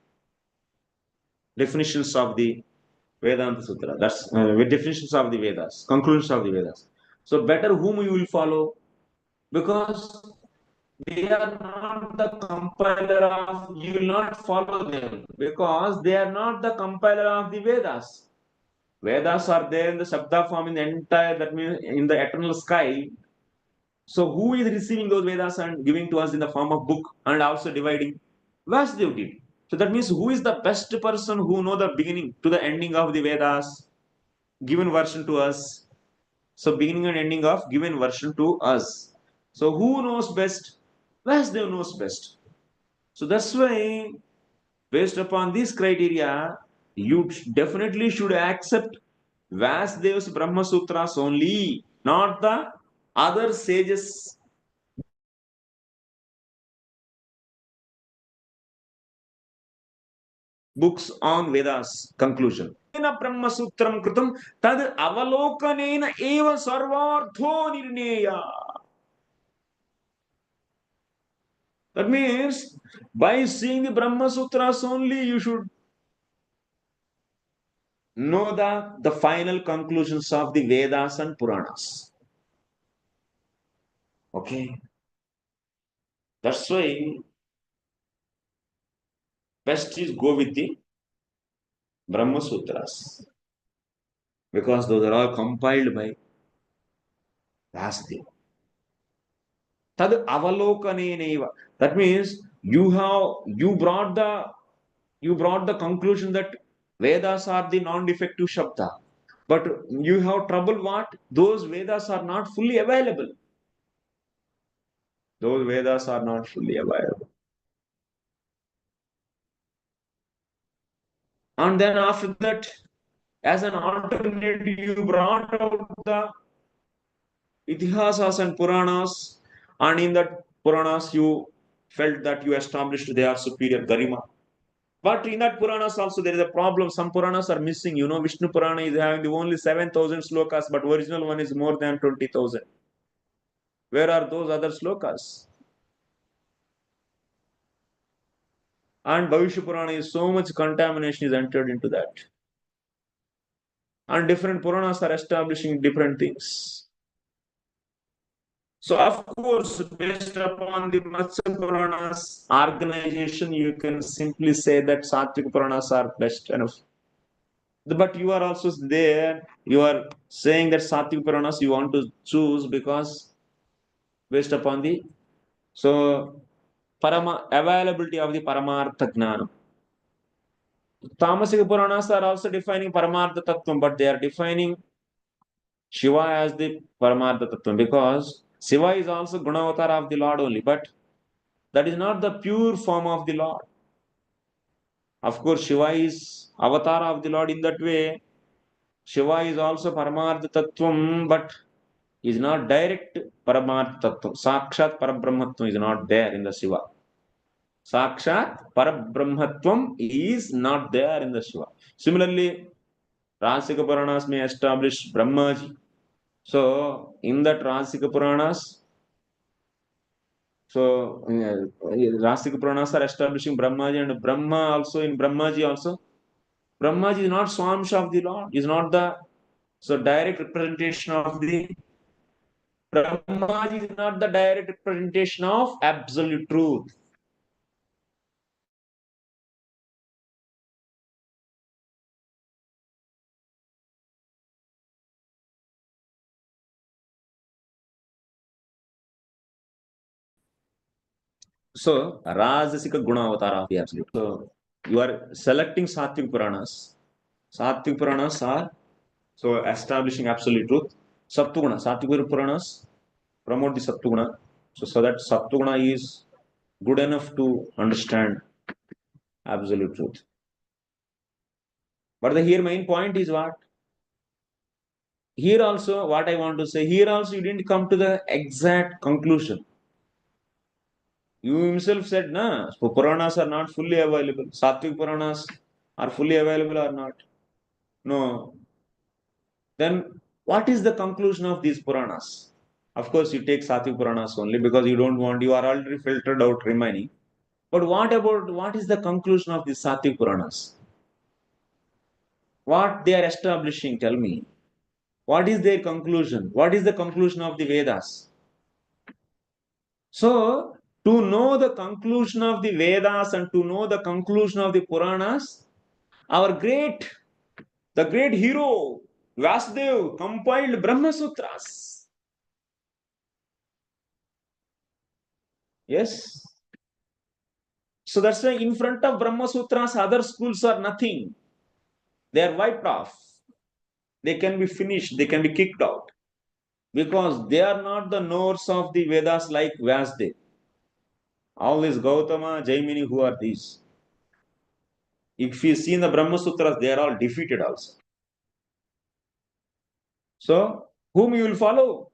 definitions of the Vedanta Sutra. That's definitions of the Vedas, conclusions of the Vedas. So better whom you will follow, because they are not the compiler of, you will not follow them because they are not the compiler of the Vedas. Vedas are there in the Shabda form in the entire, that means in the eternal sky. So who is receiving those Vedas and giving to us in the form of book and also dividing? Vasudev did. So that means who is the best person who know the beginning to the ending of the Vedas, given version to us. So beginning and ending of given version to us. So who knows best? Vasudev knows best. So that's why, based upon this criteria, you definitely should accept Vasudeva's Brahma Sutras only, not the other sages. Books on Vedas conclusion. Brahma Sutram Kritam Tad Avalokanena Eva Sarvartho Nirneya. That means by seeing the Brahma Sutras only, you should know the final conclusions of the Vedas and Puranas. Okay. That's why best is go with the Brahma Sutras. Because those are all compiled by Vasudev. Tad avalokaneneva. That means you brought the conclusion that Vedas are the non-defective Shabda. But you have trouble what? Those Vedas are not fully available. Those Vedas are not fully available. And then after that, as an alternate, you brought out the Itihasas and Puranas, and in that Puranas, you felt that you established they are superior Garima. But in that Puranas also there is a problem. Some Puranas are missing. You know, Vishnu Purana is having the only 7,000 slokas, but original one is more than 20,000. Where are those other slokas? And Bhavishya Purana is so much contamination is entered into that. And different Puranas are establishing different things. So, of course, based upon the Matsya Purana's organization, you can simply say that Satvik Puranas are best enough. But you are also there, you are saying that Satvik Puranas you want to choose because based upon the availability of the Paramartha Gnana. Tamasic Puranas are also defining Paramartha Tattvam, but they are defining Shiva as the Paramartha Tattvam because Shiva is also Gunavatar of the Lord only, but that is not the pure form of the Lord. Of course, Shiva is avatar of the Lord in that way. Shiva is also Paramartha Tattvam, but is not direct Paramartha Tattvam. Sakshat Parabrahmatvam is not there in the Shiva. Sakshat Parabrahmatvam is not there in the Shiva. Similarly, Rasika Puranas may establish Brahmaji. So, in that Rasika Puranas, Rasika Puranas are establishing Brahmaji and Brahma also in Brahmaji also. Brahmaji is not Swamsha of the Lord, is not the direct representation of the Brahmaji is not the direct representation of absolute truth. So, Rajasika Guna Avatara of the absolute. So, you are selecting Satvik Puranas. Satvik Puranas are establishing absolute truth. Sattuguna, Satvik Puranas promote the Sattuguna. So that Sattuguna is good enough to understand absolute truth. But the here main point is what? Here also, what I want to say, here also you didn't come to the exact conclusion. You himself said, nah, Puranas are not fully available. Sattvic Puranas are fully available or not? No. Then what is the conclusion of these Puranas? Of course, you take Sattvic Puranas only because you are already filtered out remaining. But what is the conclusion of these Sattvic Puranas? What they are establishing, tell me. What is their conclusion? What is the conclusion of the Vedas? So, to know the conclusion of the Vedas and to know the conclusion of the Puranas, the great hero, Vasudev, compiled Brahma Sutras. Yes. So that's why in front of Brahma Sutras, other schools are nothing. They are wiped off. They can be finished. They can be kicked out. Because they are not the knowers of the Vedas like Vasudev. All these Gautama, Jaimini, who are these? If you see in the Brahma Sutras, they are all defeated also. So, whom you will follow?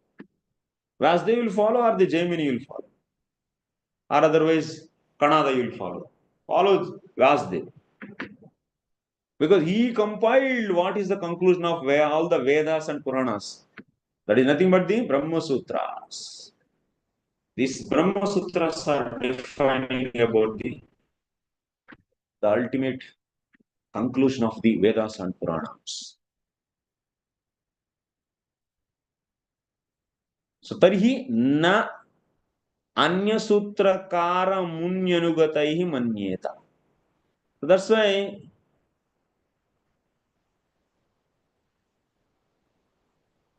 Vasudev will follow, or the Jaimini will follow, or otherwise Kanada you will follow. Follow Vasudev. Because he compiled what is the conclusion of all the Vedas and Puranas. That is nothing but the Brahma Sutras. These Brahma Sutras are defining about the ultimate conclusion of the Vedas and Puranas. So, tarhi na anya sutrakara munyanugataihi manyeta. So that's why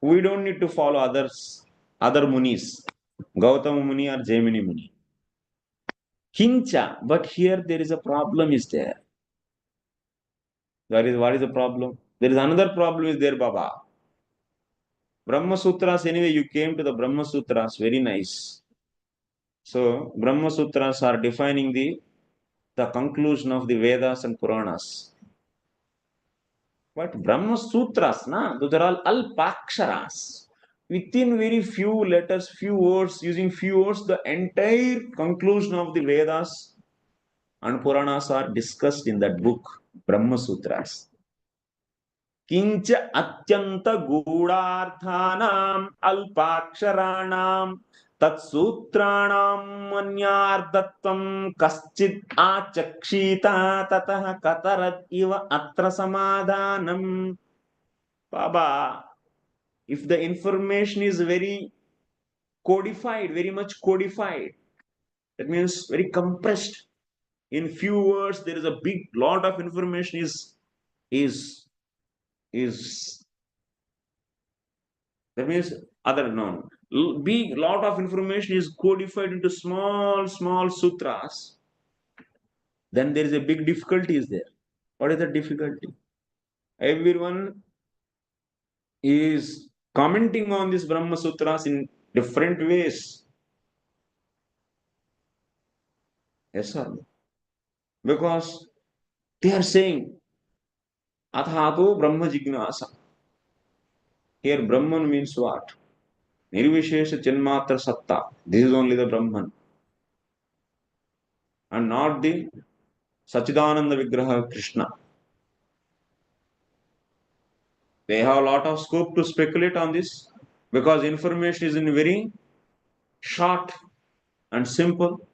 we don't need to follow other munis, Gautama Muni or Jaimini Muni. Kincha, but here there is a problem is there. What is the problem? There is another problem is there, Baba. Brahma Sutras, anyway, you came to the Brahma Sutras, very nice. So, Brahma Sutras are defining the conclusion of the Vedas and Puranas. But Brahma Sutras, those are all alpaksharas. Within very few letters, few words, using few words, the entire conclusion of the Vedas and Puranas are discussed in that book, Brahma Sutras. Kincha atyanta gudardhanam alpaksharanam tatsutranam manyardatvam kaschid achakshita tatah katarat iva atra samadhanam. Baba, if the information is very codified, very much codified, that means very compressed. In few words, there is a big lot of information is that means big lot of information is codified into small sutras. Then there is a big difficulty is there. What is the difficulty? Everyone is commenting on this Brahma Sutras in different ways. Yes or no? Because they are saying Athato Brahma Jignasa. Here Brahman means what? Nirvishesha Chinmatra Satta. This is only the Brahman. And not the Sachidananda Vigraha Krishna. They have a lot of scope to speculate on this because information is in very short and simple.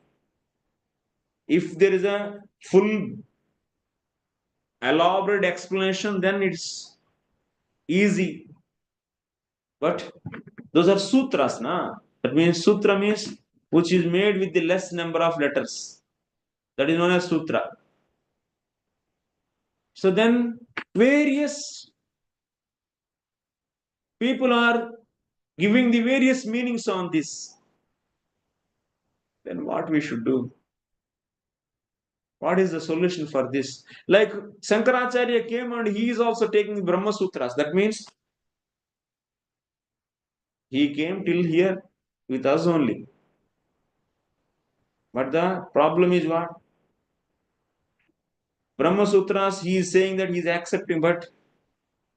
If there is a full elaborate explanation, then it's easy. But those are sutras, That means sutra means which is made with the less number of letters. That is known as sutra. So then various people are giving the various meanings on this. Then what we should do? What is the solution for this? Like Shankaracharya came and he is also taking Brahma Sutras. That means he came till here with us only. But the problem is what? Brahma Sutras, he is saying that he is accepting, but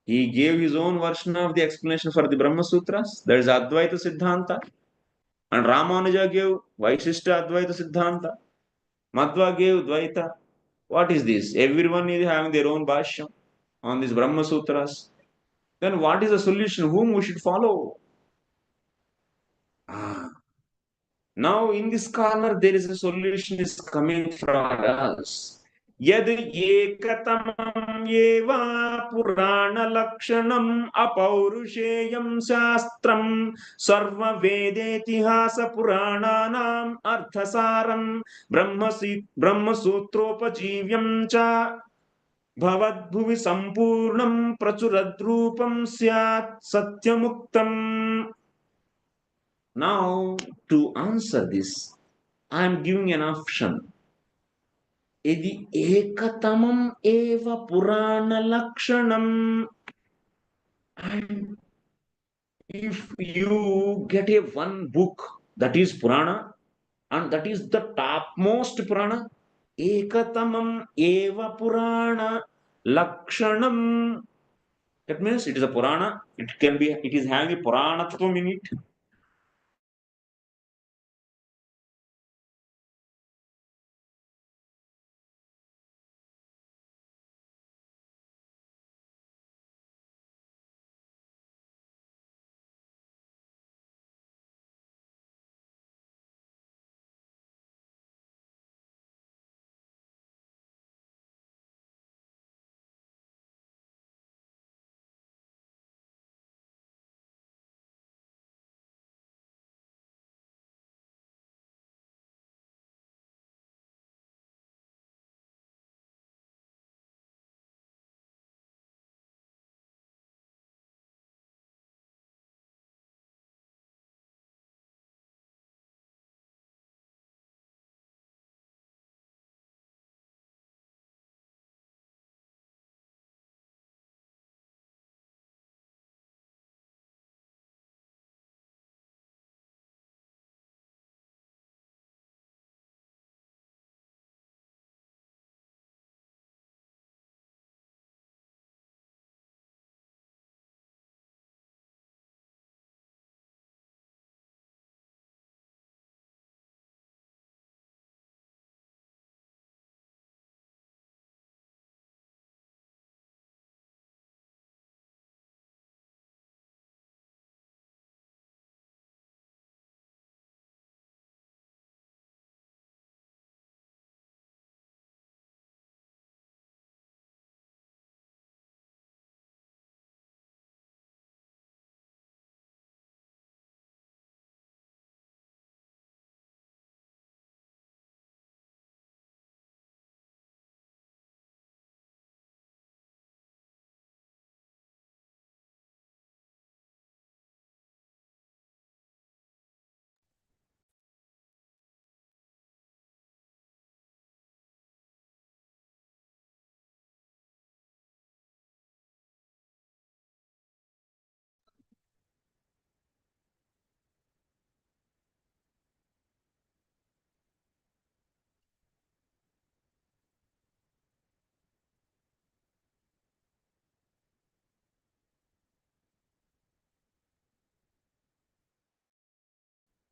he gave his own version of the explanation for the Brahma Sutras. There is Advaita Siddhanta. And Ramanuja gave Vaishishta Advaita Siddhanta. Madhva gave Dvaita. What is this? Everyone is having their own bhashya on these Brahma Sutras. Then what is the solution? Whom we should follow? Now in this corner there is a solution is coming from us. Yad ekatamam eva purana lakshanam apaurusheyam Śāstram sarva vedetihasa purananam arthasaram brahma sutropajivyam cha bhavad bhuvi sampurnam prachuradrupam syat satyamuktam. Now, to answer this, I am giving an option. Edi ekatamam eva purana lakshanam. And if you get a one book that is Purana, and that is the topmost Purana, Ekatamam eva Purana Lakshanam. That means it is a Purana. It is having a Puranatvam in it.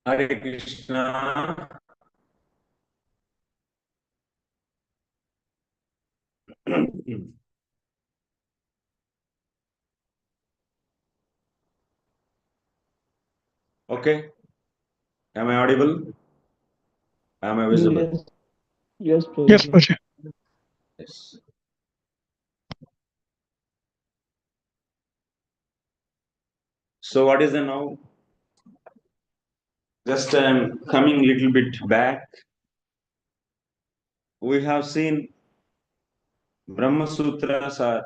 Hare Krishna. Okay. Am I audible? Am I visible? Yes, yes, Yes, Prabhuji. Prabhuji. Yes. So what is the now? Just I'm coming a little bit back. We have seen Brahma Sutras are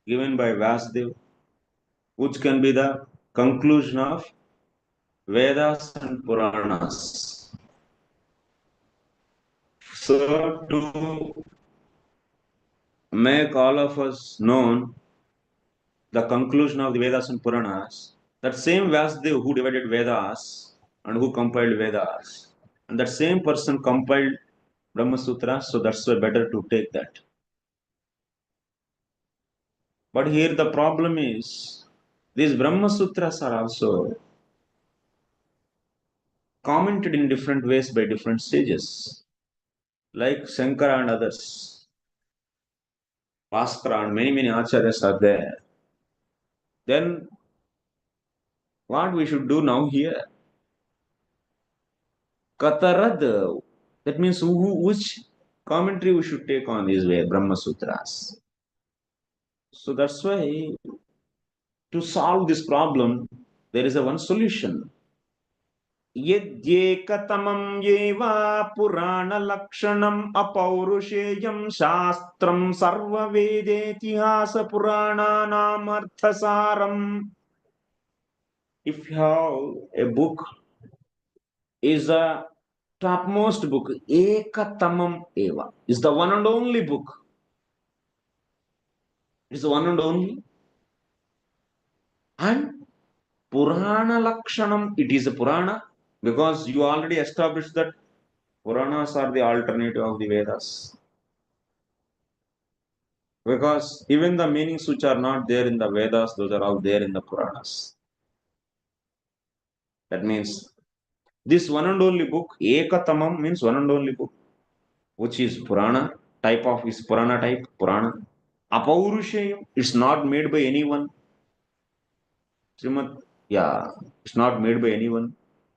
given by Vasudev, which can be the conclusion of Vedas and Puranas. So to make all of us known the conclusion of the Vedas and Puranas, that same Vasudev who divided Vedas and who compiled Vedas, and that same person compiled Brahma Sutras, so that's why better to take that. But here the problem is, these Brahma Sutras are also commented in different ways by different sages, like Shankara and others. Bhaskara and many acharyas are there. Then what we should do now here? Katarad, that means which commentary we should take on these Brahma Sutras. So that's why to solve this problem, there is a one solution. Yedyeekatamam yeva purana lakshanam apaurusheyam shastram sarva vedetihasa purananam arthasaram. If you have a book, is a topmost book, Ekatamam eva, is the one and only book. It is the one and only. And Purana Lakshanam, it is a Purana, because you already established that Puranas are the alternative of the Vedas. Because even the meanings which are not there in the Vedas, those are all there in the Puranas. That means this one and only book, Ekatamam means one and only book, which is Purana, type of is Purana type, Purana. Apaurushayam, it's not made by anyone. Srimad, yeah, it's not made by anyone.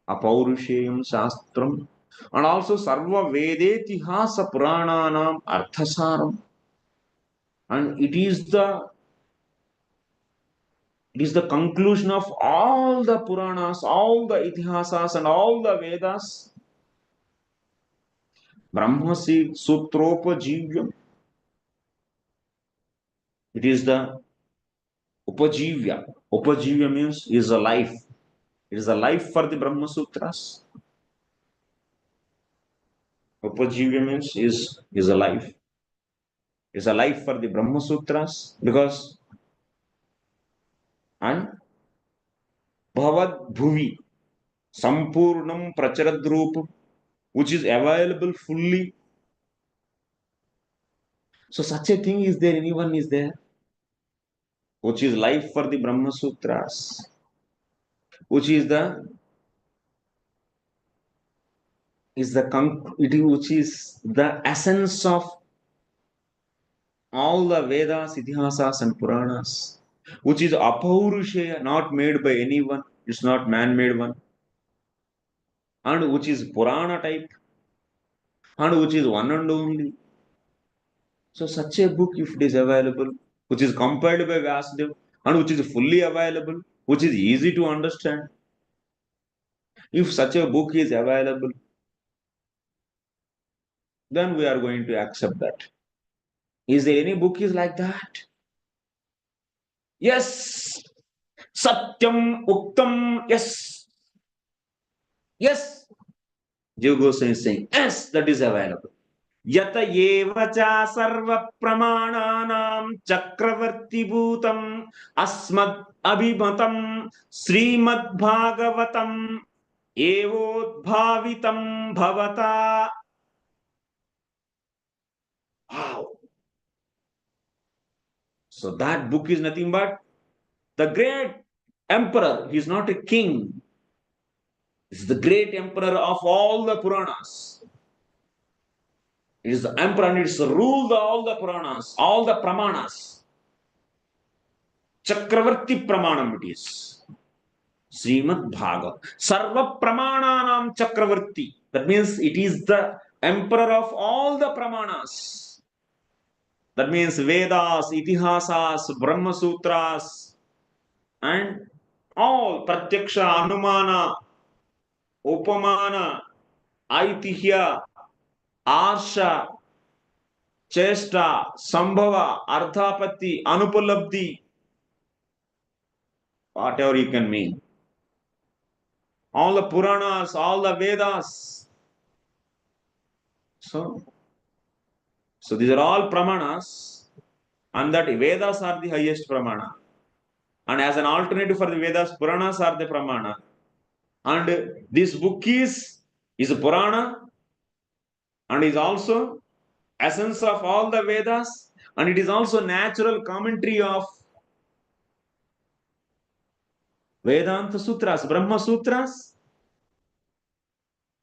Apaurushayam Shāstram. And also Sarva Vedetihasa Purananam Arthasaram. And it is the conclusion of all the Puranas, all the Itihasas and all the Vedas. Brahmasi Sutropajivyam. It is the Upajivya. Upajivya means is a life. It is a life for the Brahma Sutras. Upajivya means is a life. Is a life for the Brahma Sutras because and Bhavad Bhuvi Sampurnam Pracharadrupa, which is available fully. So such a thing is there, anyone is there, which is life for the Brahma Sutras, which is which is the essence of all the Vedas, Itihasas and Puranas, which is Apaurushaya, not made by anyone, it's not man-made one, and which is Purana type, and which is one and only. So such a book, if it is available, which is compiled by Vasudev, and which is fully available, which is easy to understand, if such a book is available, then we are going to accept that. Is there any book is like that? Yes. Satyam Uktam, yes. Yes. Jiva Goswami is saying, yes, that is available. Yata yevacha sarva pramāṇānaṁ cakravarti bhūtam asmad abhimatam srimad bhagavatam evodbhavitam bhavata. Wow. So that book is nothing but the great emperor. He is not a king. He is the great emperor of all the Puranas. It is the emperor and it's ruled all the Puranas, all the Pramanas. Chakravarti Pramāṇam it is. Srimad Bhagavad. Sarva Pramāṇānaṁ Chakravarti. That means it is the emperor of all the Pramanas. That means Vedas, Itihasas, Brahma Sutras, and all Pratyaksha, Anumana, Upamana, Aitihya, Arsha, Chesta, Sambhava, Ardhapatti, Anupalabdhi, whatever you can mean. All the Puranas, all the Vedas. So these are all Pramanas, and that Vedas are the highest Pramana. And as an alternative for the Vedas, Puranas are the Pramana. And this book is a Purana and is also essence of all the Vedas, and it is also natural commentary of Vedanta Sutras, Brahma Sutras.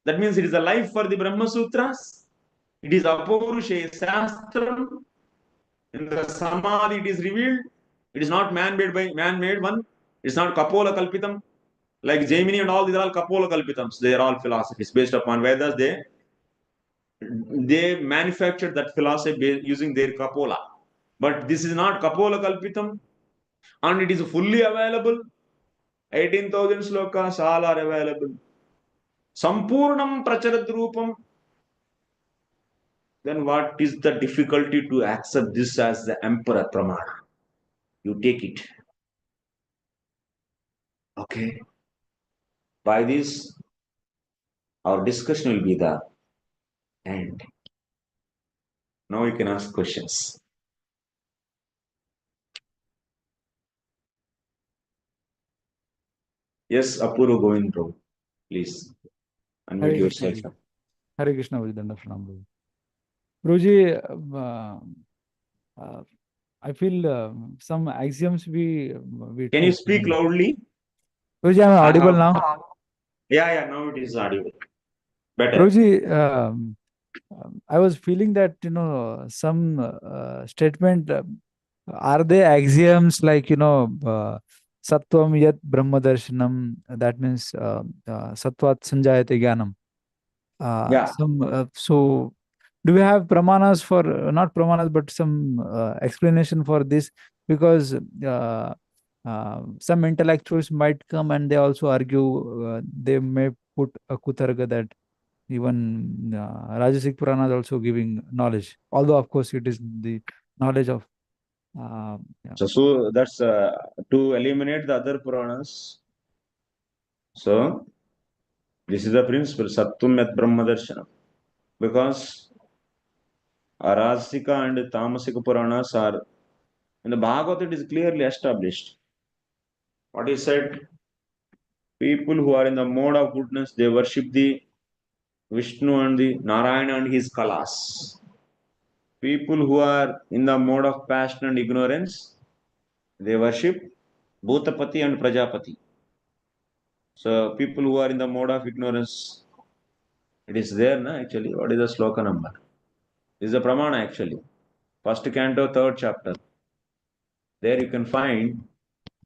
That means it is a life for the Brahma Sutras. It is Apaurushaya Śāstra. In the Samadhi it is revealed. It is not man-made one. It is not Kapola Kalpitam. Like Jaimini and all, these are all Kapola Kalpitams. They are all philosophies based upon Vedas. They manufactured that philosophy using their Kapola. But this is not Kapola Kalpitam. And it is fully available. 18,000 slokas all are available. Sampurnam Pracharadrupam. Then what is the difficulty to accept this as the emperor Pramana? You take it. Okay. By this, our discussion will be the end. Now you can ask questions. Yes, Apurva Govindra, please unmute Hare yourself. Krishna. Hare Krishna, Guruji. Danda Pranam, Guruji. Guruji, I feel some axioms we Can you took. speak loudly? Guruji, I'm audible now. Yeah, now it is audible. Better. Guruji, I was feeling that, some statement, are they axioms like, Sattvam yat Brahma Darshanam, that means Sattvat Sanjayate Jnanam. Yeah. So, do we have pramanas for, not pramanas, but some explanation for this? Because some intellectuals might come and they also argue, they may put a kutarga that even Rajasic Purana is also giving knowledge, although of course it is the knowledge of yeah. So that's to eliminate the other Puranas. So this is the principle, Sattum Yat Brahma Darshanam. Because Arasika and Tamasika Puranas are, in the Bhagavad it is clearly established. What is said? People who are in the mode of goodness, they worship the Vishnu and the Narayana and his Kalas. People who are in the mode of passion and ignorance, they worship Bhutapati and Prajapati. So people who are in the mode of ignorance, it is there, na, actually. What is the sloka number? This is the pramāṇa actually. First canto, third chapter. There you can find,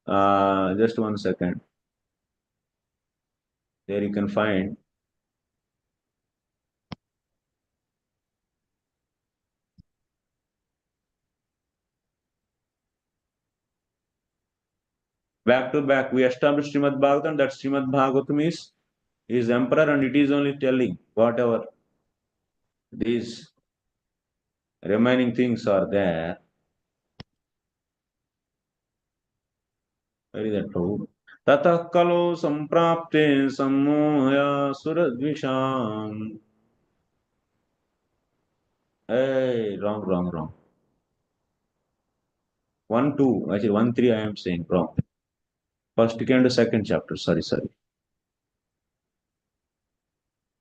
just 1 second. There you can find back to back. We established Srimad Bhagavatam. That Srimad Bhagavatam is emperor and it is only telling whatever these remaining things are there. Where is that, Prabhu? Tatah kalo samprapte sammohaya suradvisham. Hey, wrong. 1, 2, actually 1, 3 I am saying wrong. First canto, second chapter. Sorry.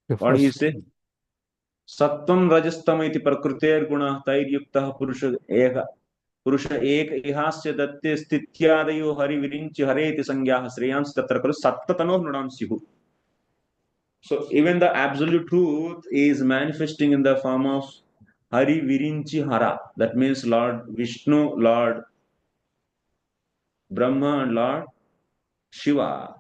What he say? Sattvam rajastama iti prakruter guna tairyuktah purusha ek ihasya datte sthityadayo hari virinchi hareti sangyah shreyans tatra kalu sattatano nudam sihu. So even the absolute truth is manifesting in the form of Hari Virinchi Hara. That means Lord Vishnu, Lord Brahma and Lord Shiva.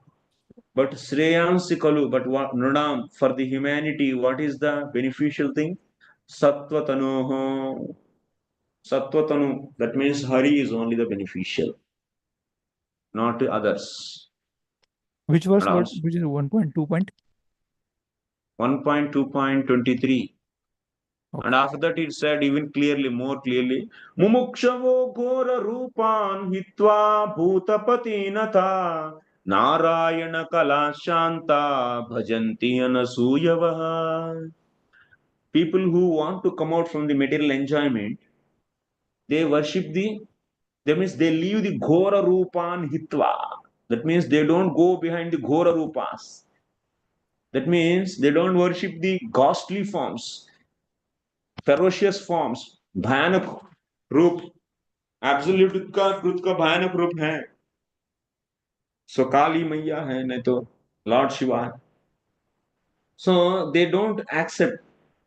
But Shreyansi Kalu, but what Nudam, for the humanity, what is the beneficial thing? Sattvatanoho. Sattvatanu, that means Hari is only the beneficial, not others. Which verse? And Which is 1.2 point? 1.2.23. Okay. And after that it said even clearly, more clearly, Mumukshavo Gora Rupan Hitva Bhutapati Natha Narayana Kala Shanta Bhajanti Anasuyavaha. People who want to come out from the material enjoyment, they worship that means they leave the Ghora Rupan Hitva. That means they don't go behind the Ghora Rupas. That means they don't worship the ghastly forms, ferocious forms, भयानक रूप, absolute का कृत का भयानक रूप है. सो काली मैया है, नहीं तो लॉर्ड शिवा है. So they don't accept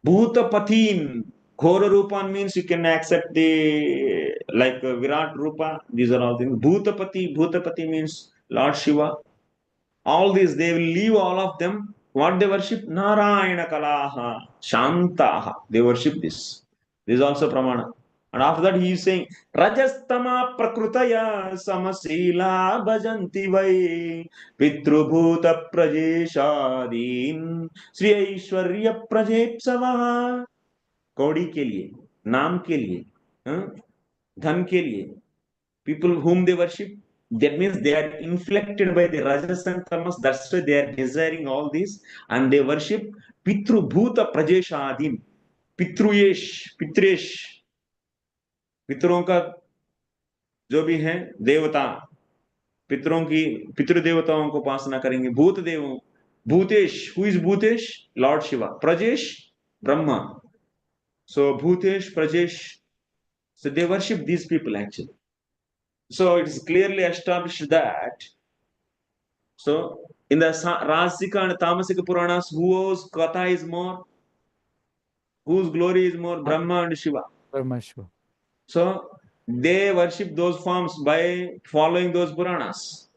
Bhutapatin. Ghora Rupan means you can accept the like Virat Rupa. These are all things. Bhutapati means Lord Shiva. All these they will leave all of them. What they worship? Narayana Kalaha Shantaha. They worship this. This is also pramāṇa. And after that he is saying Rajastama Prakrutaya Samasila Bhajanti Vai Pitrubhuta Prajeshadin Sri Aishwarya Prajepsavaha. कौड़ी के लिए, नाम के लिए, धन के लिए, people whom they worship, that means they are inflected by the rajas and tamas. That's why they are desiring all these, and they worship Pitru Bhuta Prajeshadin, Pitresh, पितरों का जो भी है देवता, पितरों की पितृ देवताओं को उपासना करेंगे. भूत देवों, Bhutesh, who is Bhutesh? Lord Shiva. Prajnesh, Brahma. So Bhutesh, Prajesh, so they worship these people actually. So it is clearly established that, so in the Rajasika and Tamasika Puranas, whose katha is more, whose glory is more, Brahma and Shiva. Parameshwar. So they worship those forms by following those Puranas.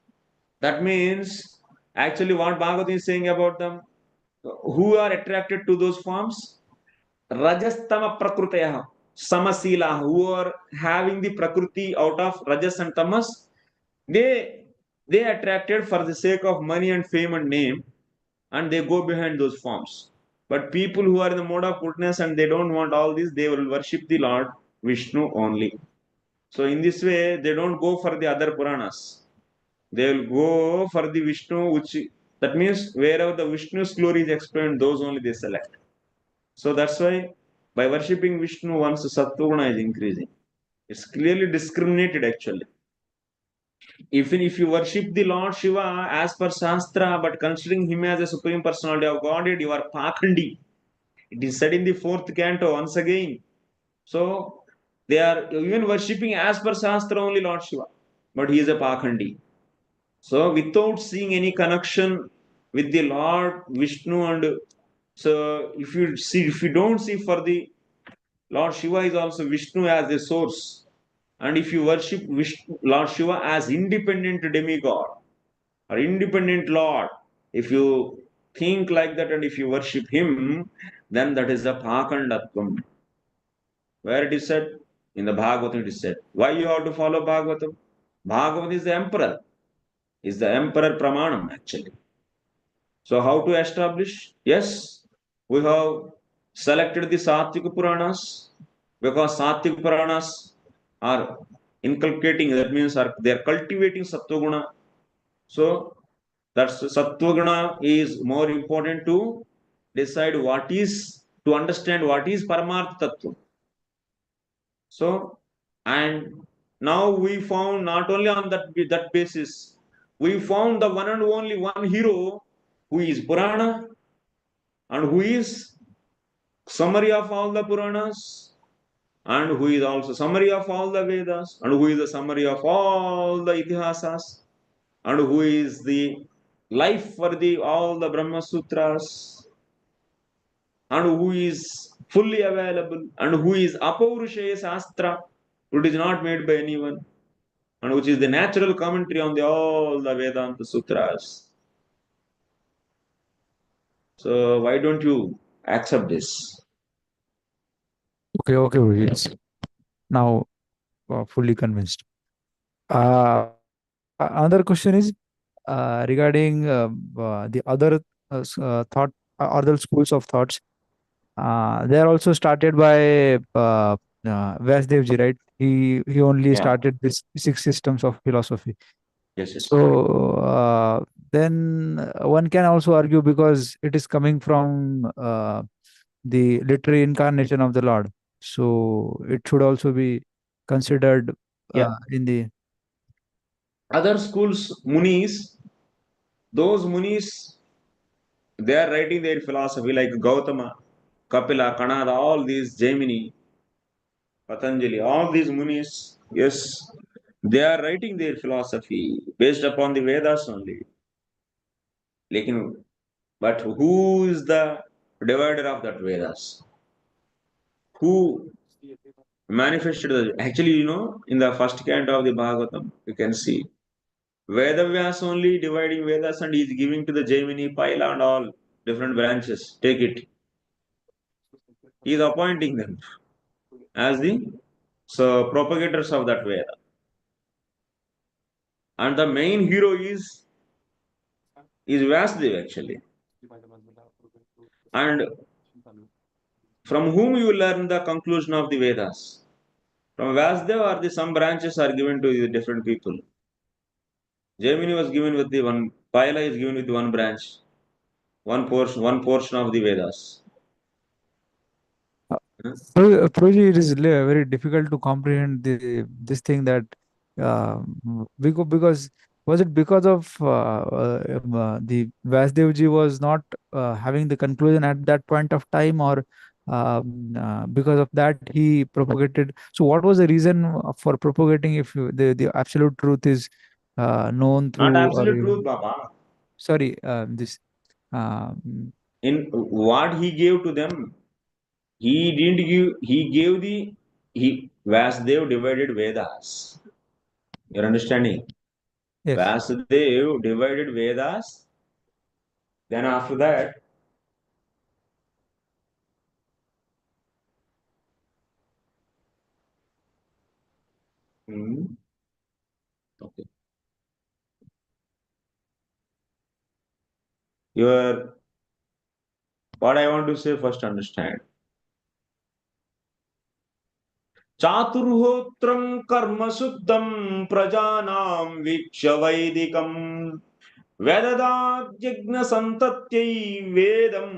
That means actually what Bhagavad is saying about them, who are attracted to those forms? Rajastama Prakrutaya, Samasila, who are having the Prakriti out of Rajas and Tamas, they attracted for the sake of money and fame and name, and they go behind those forms. But people who are in the mode of goodness and they don't want all this, they will worship the Lord Vishnu only. So in this way, they don't go for the other Puranas. They will go for the Vishnu, which that means wherever the Vishnu's glory is explained, those only they select. So that's why by worshipping Vishnu, one's Sattva is increasing. It's clearly discriminated actually. Even if you worship the Lord Shiva as per Śāstra, but considering him as a supreme personality of Godhead, you are Pakhandi. It is said in the fourth canto once again. So they are even worshipping as per Śāstra only Lord Shiva, but he is a Pakhandi. So without seeing any connection with the Lord Vishnu, and so if you don't see for the Lord Shiva is also Vishnu as a source, and if you worship Vishnu, Lord Shiva as independent demigod or independent Lord, if you think like that and if you worship him, then that is a Pakandatvam. Where it is said? In the Bhagavatam it is said. Why you have to follow Bhagavatam? Bhagavatam is the emperor. Is the emperor pramāṇam actually. So how to establish? Yes, we have selected the Sattvika Puranas because Sattvika Puranas are inculcating, that means they are cultivating Sattva-guna. So that's Sattva-guna is more important to decide what is, to understand what is Paramartha Tattva. So, and now we found not only on that basis, we found the one and only one hero who is Purana and who is summary of all the Puranas and who is also summary of all the Vedas and who is the summary of all the Itihasas and who is the life for the all the Brahma Sutras and who is fully available and who is Apaurushaya Śāstra, which is not made by anyone and which is the natural commentary on all the Vedanta Sutras. So why don't you accept this? Okay, Guruji. Yes. Now, fully convinced. Another question is regarding the other thought, other schools of thoughts. They are also started by Vyasdevji, right? He only Yeah. started this 6 systems of philosophy. Yes, yes. So then one can also argue because it is coming from the literary incarnation of the Lord. So it should also be considered Yeah. in the Other schools, Munis, those Munis, they are writing their philosophy like Gautama, Kapila, Kanada, all these Jaimini, Patanjali, all these Munis, yes, they are writing their philosophy based upon the Vedas only. But who is the divider of that Vedas? Who manifested actually, in the first canto of the Bhagavatam, you can see Vedavyas only dividing Vedas and he is giving to the Jaimini, Paila and all different branches. Take it. He is appointing them as the propagators of that Veda. And the main hero is Vyasdev actually. And from whom you learn the conclusion of the Vedas? From Vyasdev or some branches are given to the different people? Jaimini was given with the one, Paila is given with one branch, one portion of the Vedas. Prabhuji, it is very difficult to comprehend this thing that because was it because of the Vyasdevji was not having the conclusion at that point of time, or Because of that, he propagated. So, what was the reason for propagating if the absolute truth is known through? Not absolute truth, Baba. Sorry, this. Um, In what he gave to them, he didn't give. He gave the Vasudev divided Vedas. You're understanding? yes. Vasudev divided Vedas. Then after that, okay. What I want to say first, understand. चातुर्होत्रं कर्म शुद्धं प्रजानां वीक्ष्य वैदिकं वेददाद्यज्ञसन्तत्यै वेदम्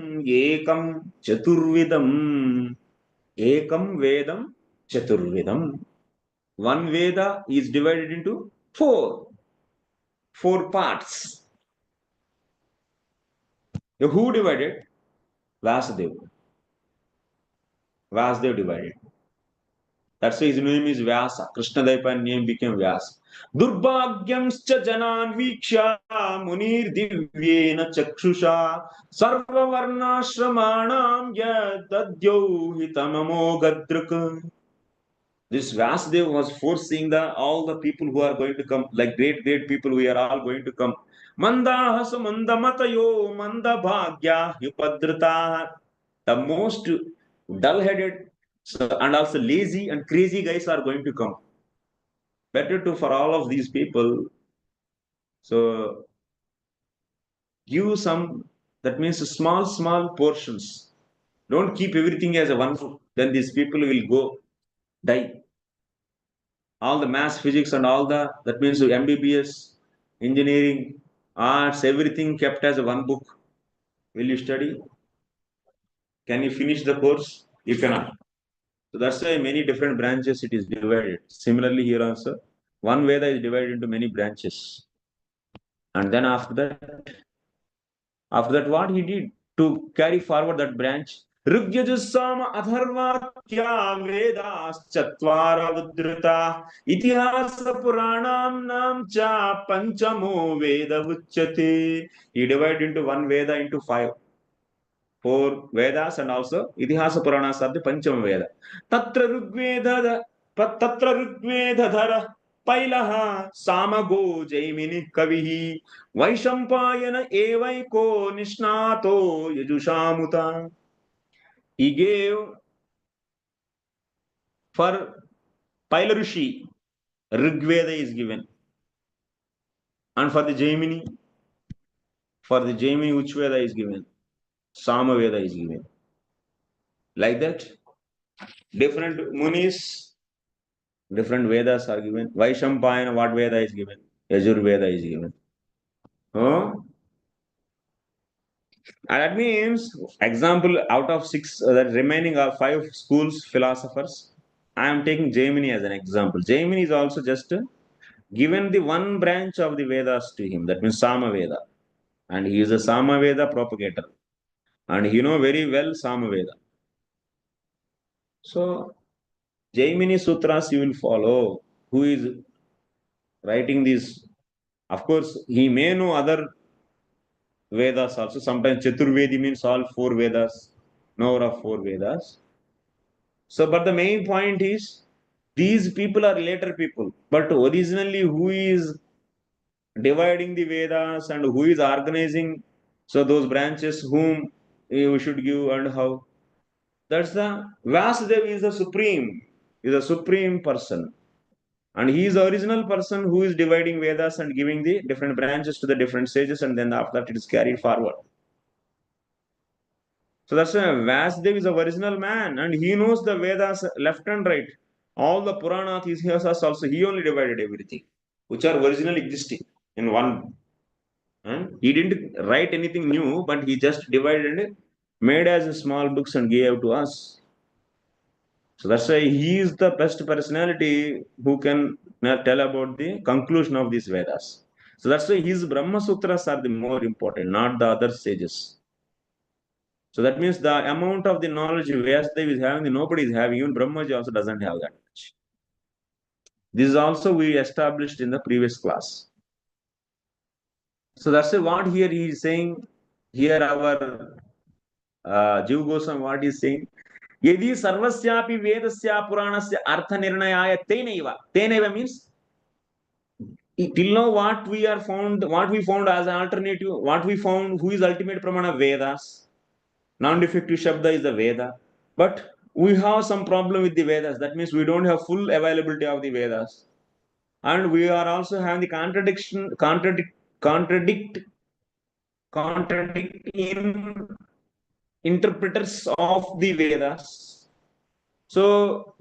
एकं वेदं चतुर्विधम्. One Veda is divided into four parts. Who divided? Vasudev divided. That's why his name is Vyasa. Krishna Daipan name became Vyasa. Durbhagyamscha janan viksha munir divyena chakshusha sarvavarnashramanam yadadyo hitamamo. This Vasudev was foreseeing all the people who are going to come, like great people, we are all going to come. Mandahasa mandamatayo mandabhagya yupadrita. The most dull-headed and also lazy and crazy guys are going to come. Better for all of these people. So give some, that means small portions. Don't keep everything as a one book. Then these people will die. All the maths, physics, and all that means MBBS, engineering, arts, everything kept as a one book. Will you study? Can you finish the course? You cannot. So that's why many different branches it is divided. Similarly, here also, one Veda is divided into many branches. And then after that, what he did to carry forward that branch? Rugyajusama Atharvakya Vedas Chatvara Udrita Itihasa Puranam Nam Cha Panchamo Veda Vuchyate. He divided into one Veda into four Vedas, and also Itihasa Puranas are the Panchama Veda. Tatra Rigveda Dhara Pailaha Samago Jaimini Kavihi Vaishampayana Evaiko Nishnato Yajushamuta. He gave for Pailarushi, Rigveda is given. And for the Jaimini, which Veda is given? Samaveda is given. Like that, different Munis, different Vedas are given. Vaishampayana, what Veda is given? Yajur Veda is given. And that means, example, out of 6, the remaining are 5 schools, philosophers. I am taking Jaimini as an example. Jaimini is also just given the one branch of the Vedas to him, that means Samaveda. And he is a Samaveda propagator. And he knows very well Samaveda. So, Jaimini Sutras you will follow. Who is writing this? Of course, he may know other Vedas also. Sometimes Chaturvedi means all 4 Vedas, knower of 4 Vedas. So, but the main point is, these people are later people. But originally, who is dividing the Vedas and who is organizing so those branches whom you should give and how? That's the Vasudev is the supreme person. And he is the original person who is dividing Vedas and giving the different branches to the different sages, and then after that it is carried forward. So that's why Vasudev is the original man, and he knows the Vedas left and right. All the Puranas, Itihasas also, he only divided everything, which are originally existing in one. And he didn't write anything new, but he just divided it, made as small books and gave to us. So that's why he is the best personality who can tell about the conclusion of these Vedas. So that's why his Brahma Sutras are the more important, not the other sages. So that means the amount of the knowledge Vyasadeva is having, nobody is having. Even Brahmaji also doesn't have that much. This is also we established in the previous class. So that's what here he is saying. Here our Jiva Goswami what he is saying. Yadi sarvasyapi vedasya puranasya artha nirnayaya tenaiva means till now what we found as an alternative, what we found who is ultimate pramana Vedas. Non-defective Shabda is the Veda. But we have some problem with the Vedas. That means we don't have full availability of the Vedas. And we are also having the contradicting interpreters of the Vedas. So,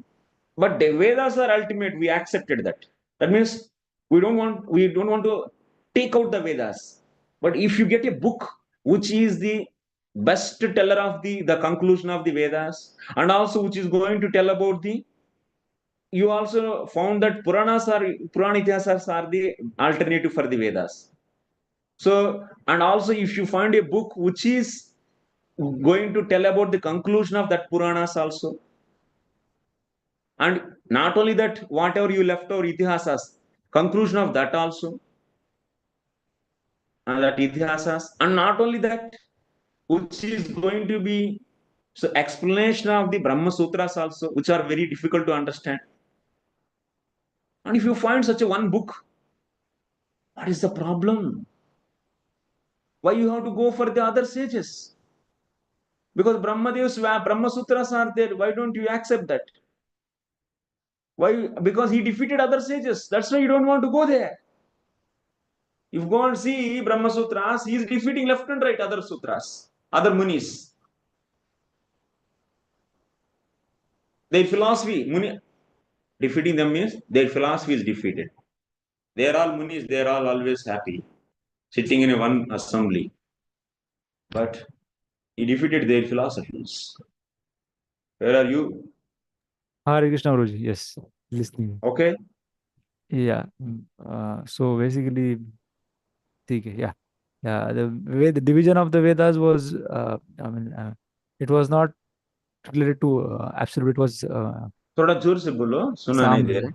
but the Vedas are ultimate. We accepted that. That means we don't want to take out the Vedas. But if you get a book which is the best teller of the conclusion of the Vedas, and also which is going to tell about you also found that Purana Itihasas are the alternative for the Vedas. So, and also if you find a book which is going to tell about the conclusion of that Puranas also, and not only that, whatever you left over Itihasas, conclusion of that also, and that Itihasas, and not only that, which is going to be so explanation of the Brahma Sutras also, which are very difficult to understand. And if you find such a one book, what is the problem? Why you have to go for the other sages? Because Brahmadev's Brahma Sutras are there. Why don't you accept that? Why? Because he defeated other sages. That's why you don't want to go there. If you go and see Brahma Sutras, he is defeating left and right other sutras, other munis. Their philosophy, defeating them means their philosophy is defeated. They are all munis, they are all always happy, sitting in a one assembly. But he defeated their philosophies. Where are you? Hare Krishna Guruji, yes, listening. Okay. Yeah. So basically, yeah. The division of the Vedas was, it was not related to absolute. It was थोड़ा जोर से बोलो, सुना नहीं दे रहे.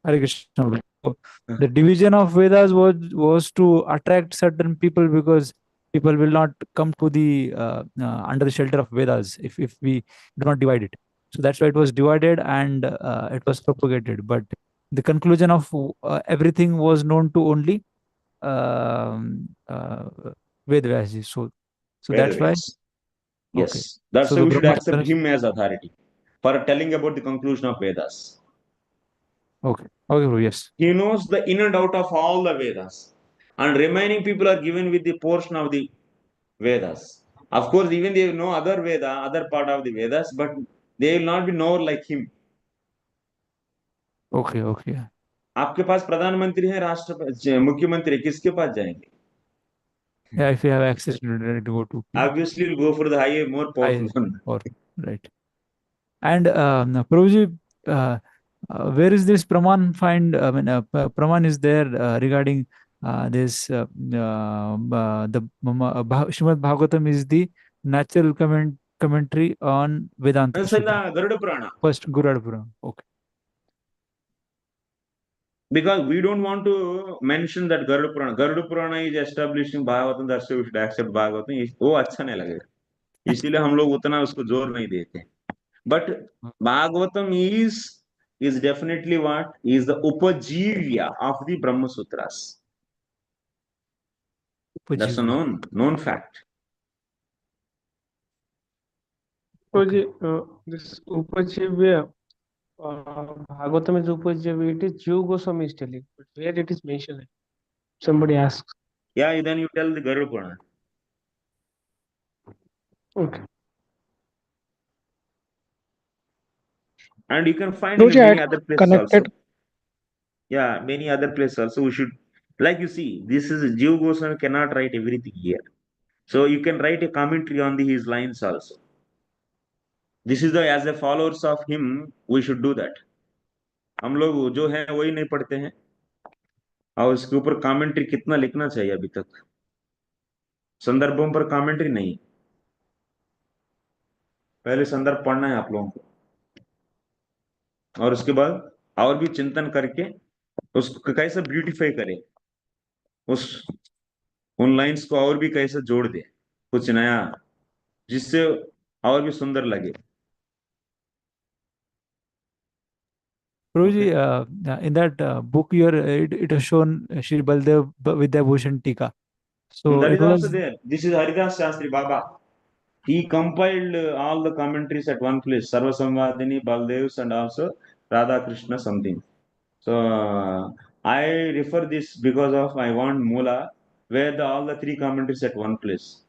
Hare Krishna Guruji. So, the division of Vedas was to attract certain people, because people will not come to the under the shelter of Vedas if we do not divide it. So that's why it was divided, and it was propagated. But the conclusion of everything was known to only Ved Vyasji. So that's why. Yes, Okay. that's So why the we should Brahma accept Sutras- him as authority for telling about the conclusion of Vedas. Okay. Okay, Guru, yes. He knows the in and out of all the Vedas, and remaining people are given with the portion of the Vedas. Of course, even they know other Veda, other part of the Vedas, but they will not be known like him. Okay, okay. आपके पास प्रधानमंत्री है, राष्ट्रपति, मुख्यमंत्री, किसके पास जाएंगे? Yeah, if you have access to go to. Obviously, we'll go for the higher, more powerful one. Right. And Prabhuji, where is this Praman find? Praman is there regarding this. The Srimad Bhagavatam is the natural commentary on Vedanta. That's in the Garuda Purana. First Garuda Purana. Okay. Because we don't want to mention that Garuda Purana. Garuda Purana is establishing Bhagavatam, that's why we should accept Bhagavatam. वो अच्छा नहीं लगेगा. इसीलिए हम लोग उतना उसको जोर नहीं देते. But Bhagavatam is definitely what is the upajivya of the Brahma Sutras. That's a known fact. Okay. This Upajivya, Bhagavatam is Upajivya, it is Jiva Goswami is telling, but where it is mentioned? Somebody asks. Yeah, then you tell the Garuda Purana. Okay. And you can find in many other places also. Yeah, many other places also. We should, like you see, this is Jiva Goswami cannot write everything here. So you can write a commentary on his lines also. This is as a followers of him, we should do that. हम लोग जो है वही नहीं पढ़ते हैं, और उसके ऊपर कमेंट्री कितना लिखना चाहिए अभी तक, संदर्भों पर कमेंट्री नहीं. पहले संदर्भ पढ़ना है आप लोगों को, और उसके बाद और भी चिंतन करके उसको कैसे ब्यूटीफाई करे, उस उन लाइंस को और भी कैसे जोड़ दे कुछ नया, जिससे और भी सुंदर लगे. Prabhuji, Okay. in that book, it has shown Shri Baldev Vidya Bhushan Tika. So That it is also was, there. This is Haridas Shastri Baba. He compiled all the commentaries at one place, Sarva Samvadini, Baldevs, and also Radha Krishna something. So I refer this because of I want Mula, where all the three commentaries at one place.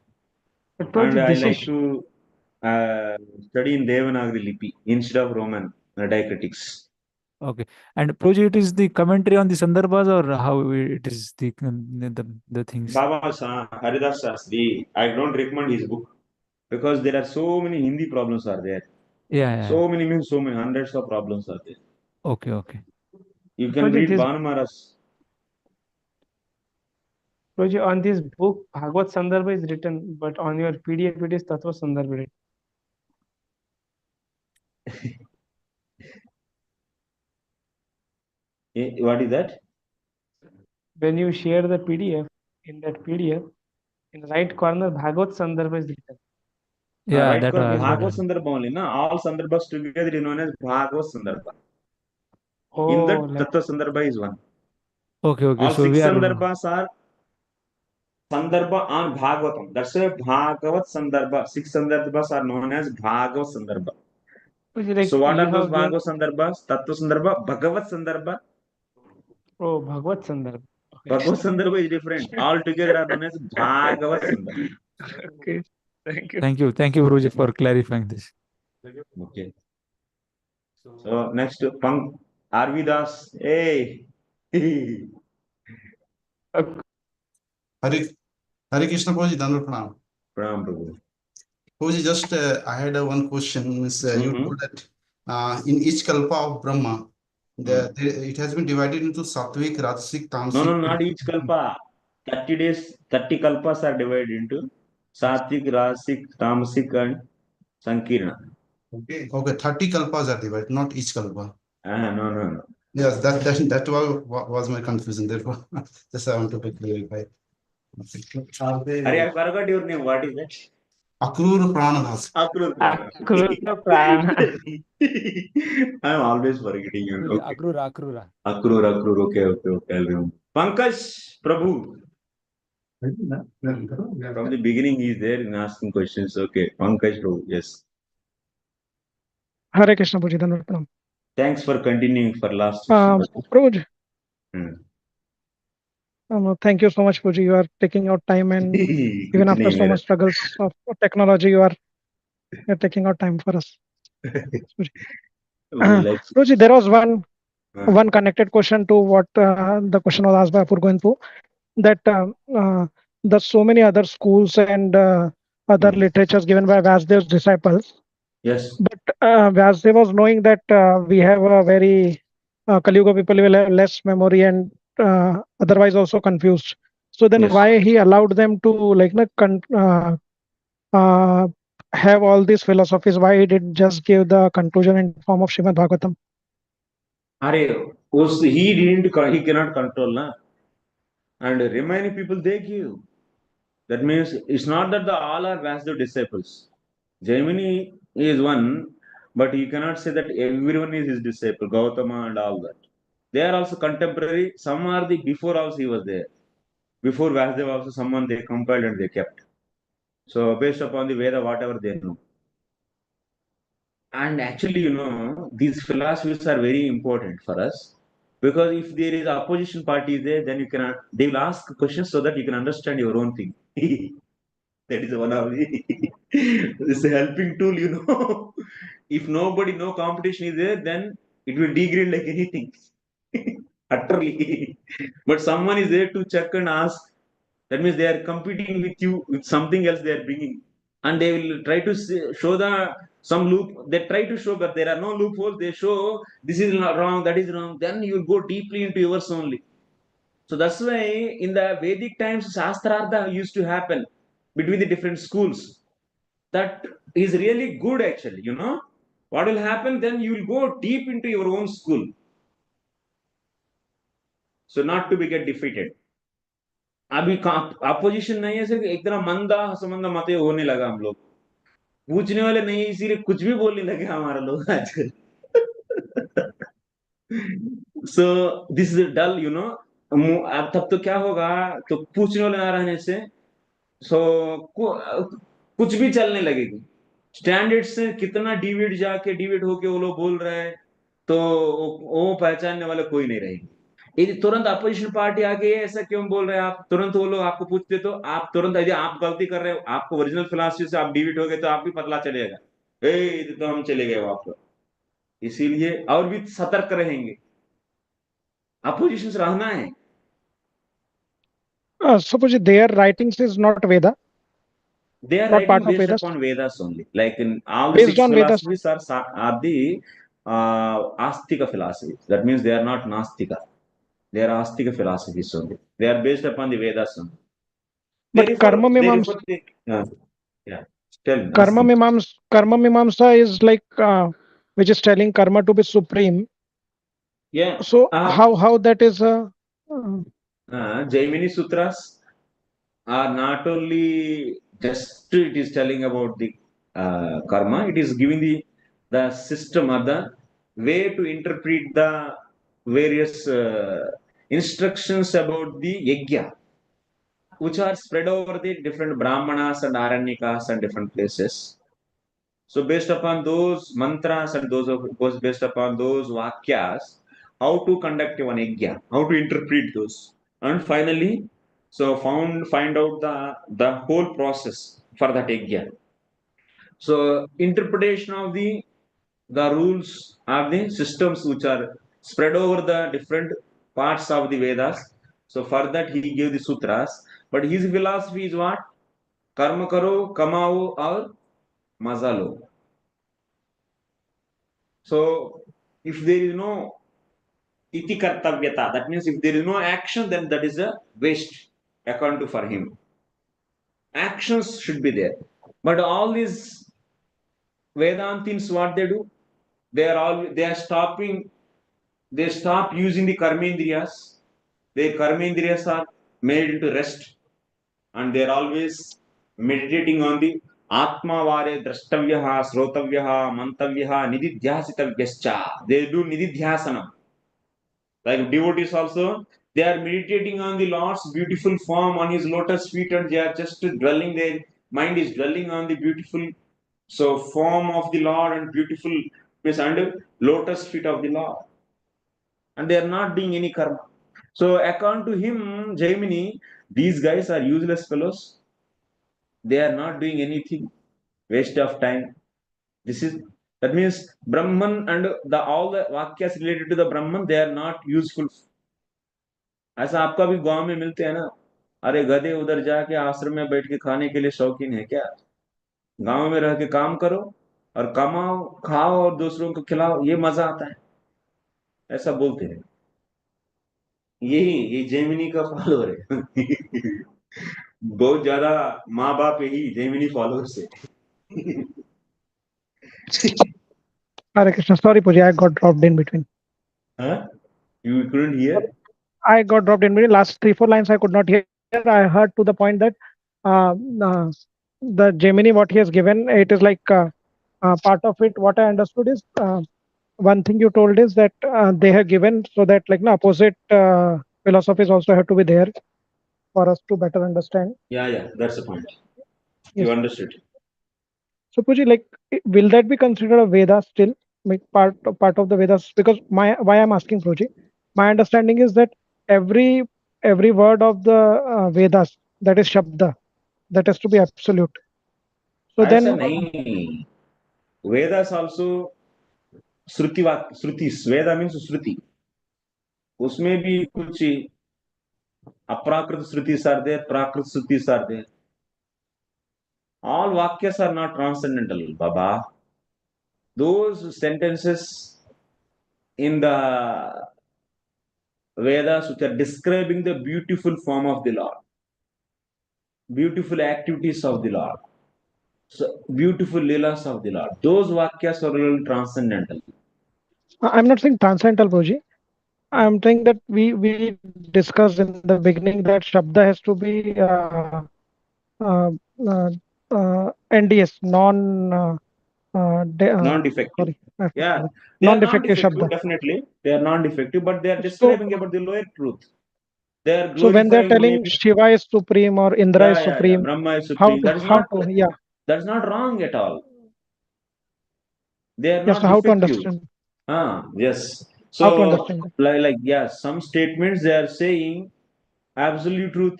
But And Prabhuji, I this like is to study in Devanagari Lipi instead of Roman diacritics. okay. And Prabhuji, it is the commentary on the Sandarbhas, or how it is the things? Baba's Haridas Shastri, I don't recommend his book because there are so many Hindi problems are there. Yeah, yeah. So many means so many hundreds of problems are there. Okay, okay. You can Prabhuji, read this Bhanumaras. Prabhuji, on this book, Bhagavad Sandarbha is written, but on your PDF it is Tattva Sandarbha written. What is that? When you share the PDF, in that PDF, in the right corner, Bhagavad Sandarbha is written. Yeah, Right that corner, I heard. Bhagavad Sandarbha only, na? All Sandarbhas together is known as Bhagavad Sandarbha. In Oh, that, like Tattva Sandarbha is one. Okay, okay. All So six we are, Sandarbhas are Sandarbha on Bhagavatam. That's why Bhagavad Sandarbha. Six Sandarbhas are known as Bhagavad Sandarbha. Prabhuji, like So what you are those have given, Bhagavad Sandarbhas? Tattva Sandarbha, Bhagavad Sandarbha. oh, Bhagavad Sandarbha. Okay. Bhagavad Sandarbha is different. All together are known as Bhagavad Sandarbha. Okay. Thank you. thank you, Prabhuji, for clarifying this. Okay. So next, Pang Arvidas. Hey. Hare Hare Krishna Prabhuji, Dandavat Pranam. Pranam Prabhu. Prabhuji, just I had one question. Miss, you Mhm. told that in each kalpa of Brahma, it has been divided into Sattvic, Rajasic, No, Tamasic. not each kalpa. 30 days, 30 kalpas are divided into Satvik, Rasik, Tamasic, and Sankirna. Okay, 30 kalpas are divided, not each kalpa. No. Yes, that was my confusion. Therefore, just I want to clarify. Hari, I forgot your name. What is that? Akrura Pranadas. Akrura Prana. I'm always forgetting you. Prabhuji, Okay. Akrura. Akrur. Okay. I'll remember. Pankaj Prabhu. From the beginning, he's there in asking questions. Okay. Pankaj Prabhu. Yes. Hare Krishna Prabhuji, Dandavat Pranam. Thanks for continuing for last 6 months. Prabhuji, Hmm. thank you so much, Prabhuji. You are taking out time, and even Kuch after nahi so mera. much struggles of technology, you're taking out time for us. Prabhuji. We like. Prabhuji, there was one Uh, connected question to what the question was asked by Apurgoinpu, that there's so many other schools and other literatures given by Vyasdev's disciples. yes. But Vyasdev was knowing that we have a very Kali Yuga people will have less memory and otherwise also confused. So then Yes. why he allowed them to uh, have all these philosophies? Why he did just give the conclusion in form of Srimad Bhagavatam? He cannot control, na. And remaining people they give. That means it's not that the all are Vasudev disciples. Jaimini is one, but he cannot say that everyone is his disciple, Gautama and all that. They are also contemporary. Some are the before also he was there. Before Vasudeva also someone they compiled and they kept. So based upon the Veda, whatever they know. And actually, these philosophies are very important for us because if there is opposition party there, then they will ask questions so that you can understand your own thing. That is one of the this is a helping tool. If no competition is there, then it will degrade like anything. Utterly. But someone is there to check and ask. That means they are competing with you with something else they are bringing. And they will try to show some loop. They try to show, but there are no loopholes. They show this is not wrong, that is wrong. Then you will go deeply into yours only. So that's why in the Vedic times, Shāstrartha used to happen between the different schools. that is really good actually, you know. What will happen then? You will go deep into your own school. So not to be get defeated. अभी opposition नहीं है, सिर्फ एक तरह मंदा हसमंदा मते होने लगा हम लोग, पूछने वाले नहीं है, इसीलिए कुछ भी बोलने लगे हमारे लोग आजकल. So this is dull, you know. अब तब तो क्या होगा, तो पूछने वाले ना रहने से सो कुछ भी चलने लगेगी. स्टैंडर्ड से कितना डिविड जाके डिविड होके वो लोग बोल रहे हैं, तो वो पहचानने वाले कोई नहीं रहेगी. यदि तुरंत अपोजिशन पार्टी आके ऐसा क्यों बोल रहे हैं आप, तुरंत वो लोग आपको पूछते तो आप तुरंत, यदि आप गलती कर रहे हो, आपको ओरिजिनल फिलॉसफी से आप डिविड हो गए, तो आप भी पता चलेगा, ए तो हम चले गए वहां पर. इसीलिए और भी सतर्क रहेंगे, अपोजिशन से रहना है. Suppose their writings is not Veda, They are not writing part of based Vedas, upon Vedas only. Like in all the based six on Vedas. philosophies are the Astika philosophies. That means they are not Nastika. They are Astika philosophies only. They are based upon the Vedas only. But Karma Mimamsa, yeah. Tell me, ask me. Karma Mimamsa is like which is telling karma to be supreme. Yeah. So how that is Jaimini Sutras are not only just it is telling about the karma, it is giving the system or the way to interpret the various instructions about the yajna, which are spread over the different brahmanas and aranyakas and different places. So based upon those mantras and those based upon those vakyas, how to conduct one yajna, how to interpret those, and finally, so find out the whole process for that yajna. So interpretation of the rules of the systems which are spread over the different parts of the Vedas. So for that he gave the sutras, but his philosophy is what? Karma karo, kamao, or mazalo. So if there is no iti kartavyata, that means if there is no action, then that is a waste according to for him. Actions should be there. But all these Vedantins, what they do? They stop using the karmendriyas. Their karmendriyas are made into rest, and they are always meditating on the Atma Vare Drashtavyaha, Srotavyaha, Mantavyaha, Nididhyasitavyascha. They do Nididhyasanam. Like devotees also, they are meditating on the Lord's beautiful form on his lotus feet, and they are just dwelling, their mind is dwelling on the beautiful form of the Lord and beautiful and lotus feet of the Lord. And they are not doing any karma. So according to him, Jaimini, these guys are useless fellows. They are not doing anything, waste of time. That means Brahman and all the vakyas related to the Brahman, they are not useful. ऐसा आपका भी गांव में मिलते हैं ना, अरे गधे उधर जाके आश्रम में बैठ के खाने के लिए शौकीन है क्या? गांव में रह के काम करो और कमाओ, खाओ और दूसरों को खिलाओ, ये मजा आता है, ऐसा बोलते हैं. ये जेमिनी का फॉलोअर है. बहुत ज्यादा माँ बाप यही जेमिनी फॉलोअर्स है. Hare Krishna. Sorry, Puji, I got dropped in between. Huh? You couldn't hear? I got dropped in between. Last 3-4 lines I could not hear. I heard to the point that the Gemini, what he has given, it is like part of it. What I understood is one thing you told is that they have given so that like opposite philosophies also have to be there for us to better understand. Yeah, that's the point. Yes. You understood. So Puji, like, will that be considered a Veda still, like part of the Vedas? Because why I'm asking, Puji, my understanding is that every word of the Vedas, that is Shabda, that has to be absolute. So ऐसा then नहीं. Vedas also श्रुतिस. Veda means श्रुति. उसमें भी कुछ अप्राकृत श्रुतिस are there, Prakrit Shruti's are there. All vakyas are not transcendental, Baba. Those sentences in the Vedas which are describing the beautiful form of the Lord, beautiful activities of the Lord, So beautiful leelas of the Lord. Those vakyas are really transcendental. I'm not saying transcendental, Prabhuji. I'm saying that we discussed in the beginning that Shabda has to be uh, uh, NDS, Non-defective. sorry, Yeah, they are non-defective non-defective, Shabda. definitely. They are non-defective, but they are So, describing about the lower truth. They are so when they're glorifying telling maybe. Shiva is supreme or Indra is Yeah. supreme, Brahma is how supreme. to yeah, That is not wrong at all. They are yeah. not So how to defective. understand? Yes. How to So understand that? like yeah, some statements they are saying absolute truth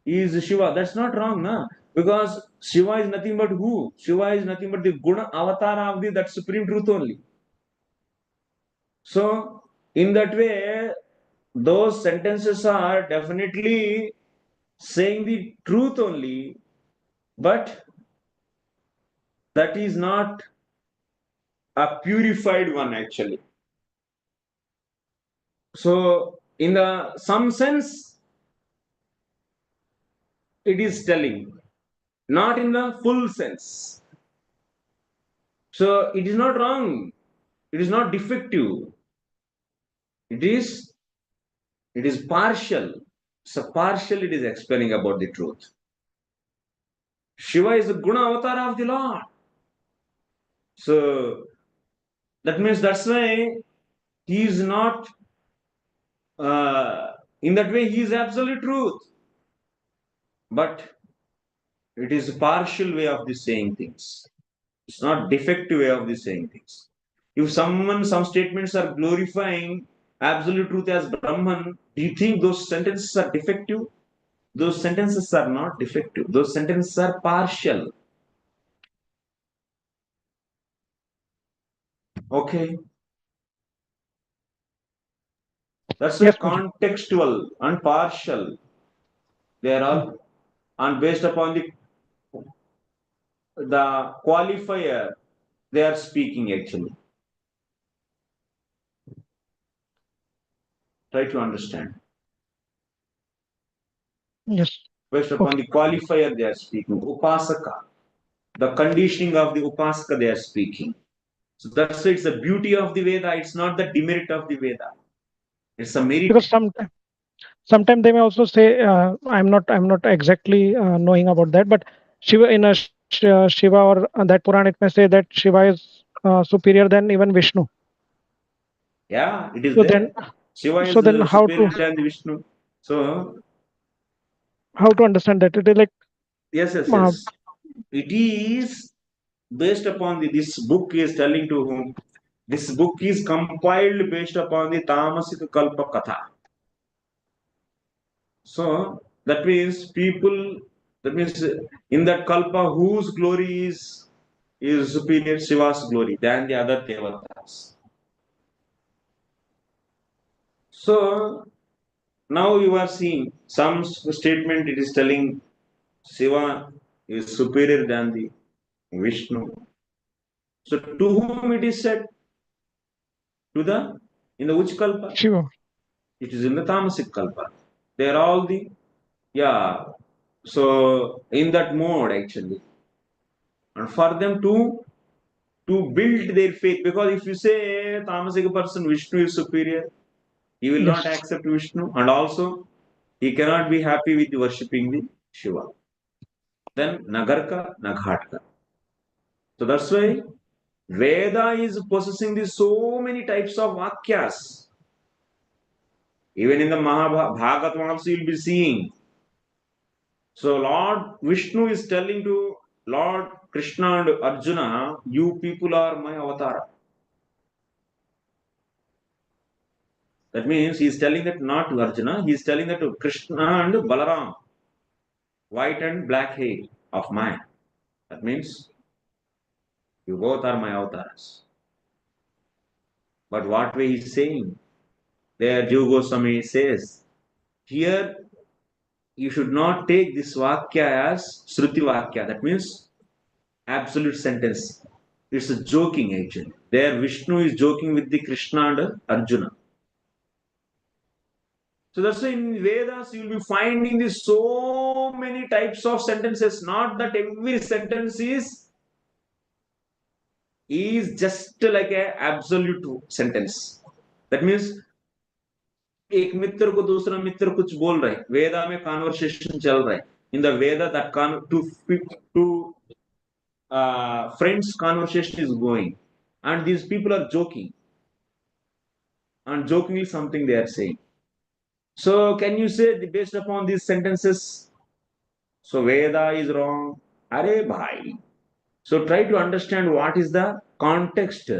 is Shiva. That's not wrong, na? Because Shiva is nothing but who? Shiva is nothing but the guna avatar of the that supreme truth only. So in that way, those sentences are definitely saying the truth only, but that is not a purified one actually. So in the some sense, it is telling, not in the full sense. So it is not wrong. It is not defective. It is partial. So partial it is explaining about the truth. Shiva is the guna avatar of the Lord. So that means that's why he is not in that way he is absolute truth. But it is a partial way of the saying things. It's not defective way of the saying things. If some statements are glorifying absolute truth as Brahman, do you think those sentences are defective? Those sentences are not defective. Those sentences are partial. Okay. That's why Yes, Prabhuji. contextual and partial. They are all and based upon the qualifier they are speaking actually. Try to understand. Yes. Based upon the qualifier they are speaking. Upasaka. The conditioning of the upasaka they are speaking. So that's why it's the beauty of the Veda. It's not the demerit of the Veda. It's a merit. Because sometimes they may also say, I'm not exactly knowing about that, but Shiva in a Shiva or that Puran, it may say that Shiva is superior than even Vishnu. Yeah, it is So there. then, Shiva is so then superior than the Vishnu. So how to understand that? It is like yes. uh, It is based upon this book is telling to whom. This book is compiled based upon the Tamasika Kalpa Katha. So that means in that Kalpa whose glory is superior Shiva's glory than the other Devatas. So now you are seeing some statement it is telling Shiva is superior than the Vishnu. So to whom it is said? To the in the which kalpa? Shiva. It is in the tamasic kalpa. They are all the yeah. So in that mode actually, and for them to build their faith, because if you say tamasic person Vishnu is superior, he will not Yes. accept Vishnu, and also he cannot be happy with worshipping the Shiva. Then nagarka naghatka. So that's why Veda is possessing the so many types of vakyas. Even in the Mahabhagavatam also you'll be seeing. So Lord Vishnu is telling to Lord Krishna and Arjuna, you people are my avatar. That means he is telling that not to Arjuna, he is telling that to Krishna and Balaram, white and black hair of mine. That means you both are my avatars. But what way he is saying? There Jiva Goswami says, here you should not take this Vakya as Shruti Vakya. That means absolute sentence. It's a joking actually. There Vishnu is joking with the Krishna and Arjuna. So that's why in Vedas you will be finding this so many types of sentences. Not that every sentence is is just like a absolute sentence. That means एक मित्र को दूसरा मित्र कुछ बोल रहा है, वेदा में conversation चल रहा है. In the Veda, that two friends conversation is going, and these people are joking, and joking is something they are saying. So can you say based upon these sentences, so Veda is wrong? Are bhai. So try to understand what is the context.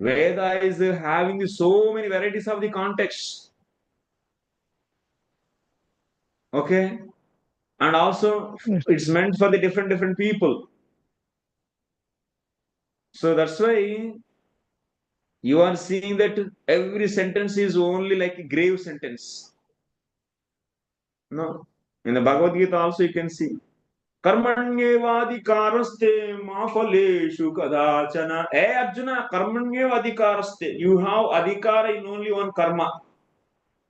Veda is having so many varieties of the context. Okay, and also Yes. it's meant for the different people. So that's why you are seeing that every sentence is only like a grave sentence. No, in the Bhagavad Gita also you can see Karmanyevadikaraste ma phaleshu kadachana. Hey Arjuna, Karmanyevadikaraste. You have adhikara in only one karma.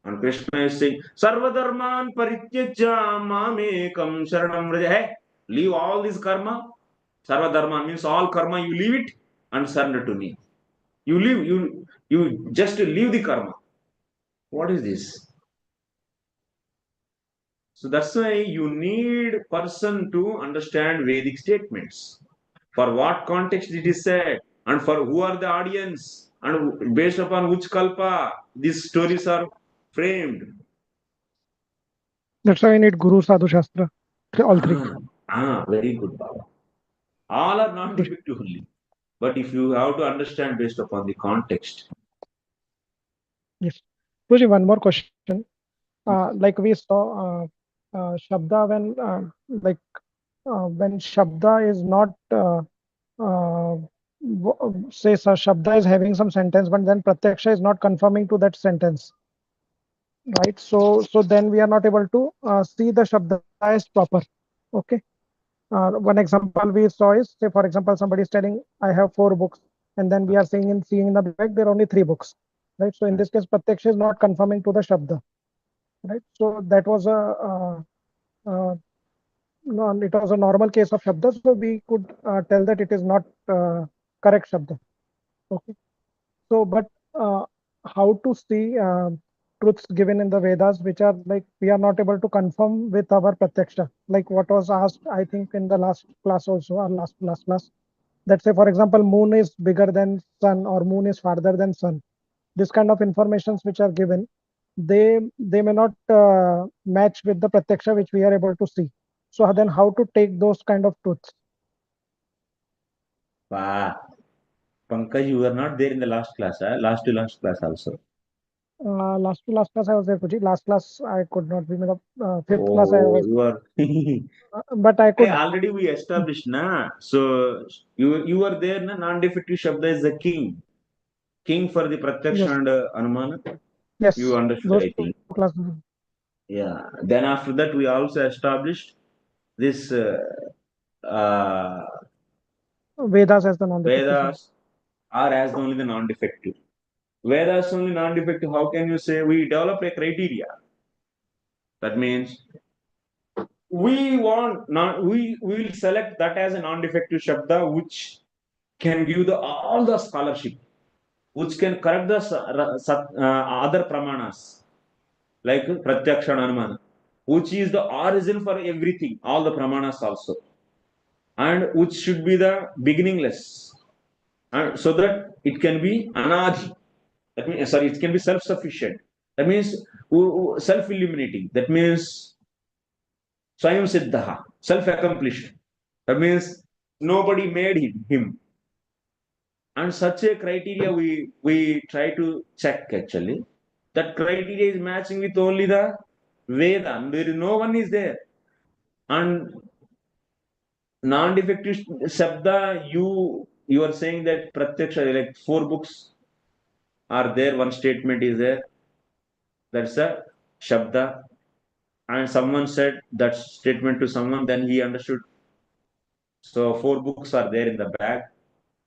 And Krishna is saying, Sarvadharman parityajya mamekam sharanam vraja. Hey, leave all this karma. Sarvadharman means all karma, you leave it and surrender to me. You leave, you just leave the karma. What is this? So that's why you need person to understand Vedic statements. For what context it is said, and for who are the audience, and based upon which kalpa these stories are framed. That's why I need Guru, Sadhu, Shastra. All three. Very good, Baba. All are not defective only. But if you have to understand based upon the context. Yes. Guruji, one more question. Like we saw Shabda when Shabda is not say Shabda is having some sentence, but then Pratyaksha is not confirming to that sentence. Right. So then we are not able to see the Shabda as proper. Okay. One example we saw is, say, for example, somebody is telling, I have 4 books, and then we are seeing in the back, there are only 3 books, right? So in this case, Pratyaksha is not confirming to the Shabda, right? So that was it was a normal case of Shabda, so we could tell that it is not correct Shabda. Okay. So, but how to see truths given in the Vedas, which are like we are not able to confirm with our Pratyaksha, like what was asked, I think, in the last class also, or last class, that say, for example, moon is bigger than sun or moon is farther than sun. This kind of informations which are given, they may not match with the Pratyaksha which we are able to see. So then how to take those kind of truths? Wow. Pankaj, you were not there in the last class, last to last class also. Last to last class I was there, Puji. Last class I could not be. Fifth class I was. You are. But I could. Already we established, na. So you were there, na. Non-defective Shabda is the king. King for the Pratyaksha Yes. and Anumana. Yes. You understood, Those I think. classes. Yeah. Then after that, we also established this Vedas as the non-defective. Vedas are as only the non-defective. Vedas only non-defective. How can you say we develop a criteria? That means we will select that as a non-defective Shabda which can give all the scholarship, which can correct the other pramanas like Pratyaksha and Anumana, which is the origin for everything, all the pramanas also, and which should be the beginningless, and so that it can be anadhi. That means, sorry, it can be self-sufficient. That means self-illuminating. That means Swayam Siddha, self-accomplished. That means nobody made him. And such a criteria we try to check actually. That criteria is matching with only the Veda. And there is no one is there. And non-defective Shabda, you are saying that Pratyaksha, like 4 books are there, one statement is there. That's a Shabda. And someone said that statement to someone, then he understood. So 4 books are there in the bag.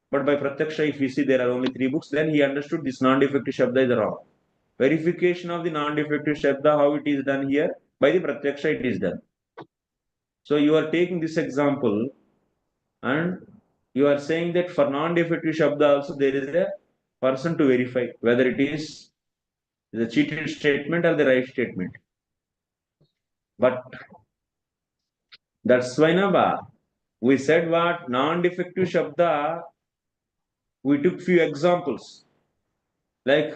But by Pratyaksha, if we see there are only 3 books, then he understood this non-defective Shabda is wrong. Verification of the non-defective Shabda, how it is done here, by the Pratyaksha it is done. So you are taking this example and you are saying that for non-defective Shabda also there is a person to verify whether it is the cheated statement or the right statement. But that's why we said what non-defective Shabda, we took few examples like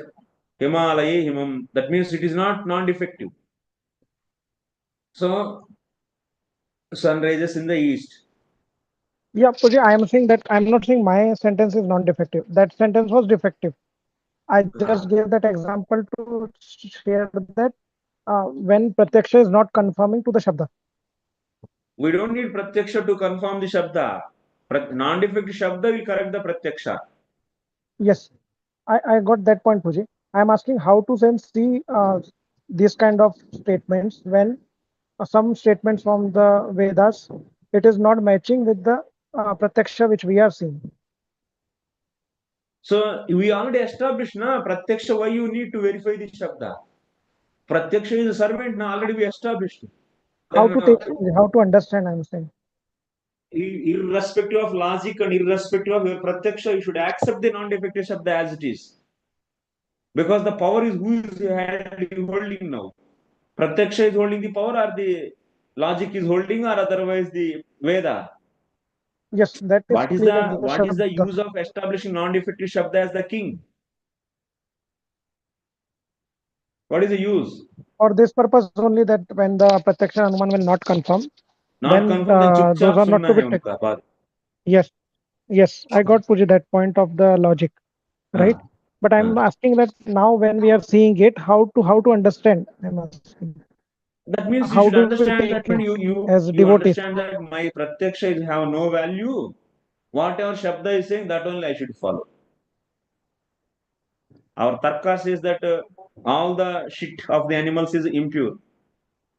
Himalaya, Himam, that means it is not non-defective. So sun rises in the east. Yeah, Pooja, I am saying that I'm not saying my sentence is non-defective. That sentence was defective. I just gave that example to share that when Pratyaksha is not conforming to the Shabda. We don't need Pratyaksha to confirm the Shabda. Non-defective Shabda will correct the Pratyaksha. Yes, I got that point, Pooja. I'm asking how to then see these kind of statements when some statements from the Vedas, it is not matching with the Pratyaksha which we are seeing. So we already established Pratyaksha, why you need to verify the Shabda. Pratyaksha is a servant already we established. How Then, to take, how to understand, I'm saying. Irrespective of logic and irrespective of your Pratyaksha, you should accept the non-defective Shabda as it is. Because the power is who is holding now. Pratyaksha is holding the power or the logic is holding or otherwise the Veda. Yes, that is What is clear. the use of establishing non-defective Shabda as the king? What is the use? For this purpose only, that when the Pratyaksha Anuman will not confirm, Not then confirm, then those chupchap are not sunna to be hai taken. unka baat. Yes, yes, I got Pooja that point of the logic, right? But I'm asking that now when we are seeing it, how to understand? I'm asking. That means you How should do we understand take that when it you as you devotees? understand that my Pratyaksha have no value. Whatever Shabda is saying, that only I should follow. Our Tarka says that all the shit of the animals is impure.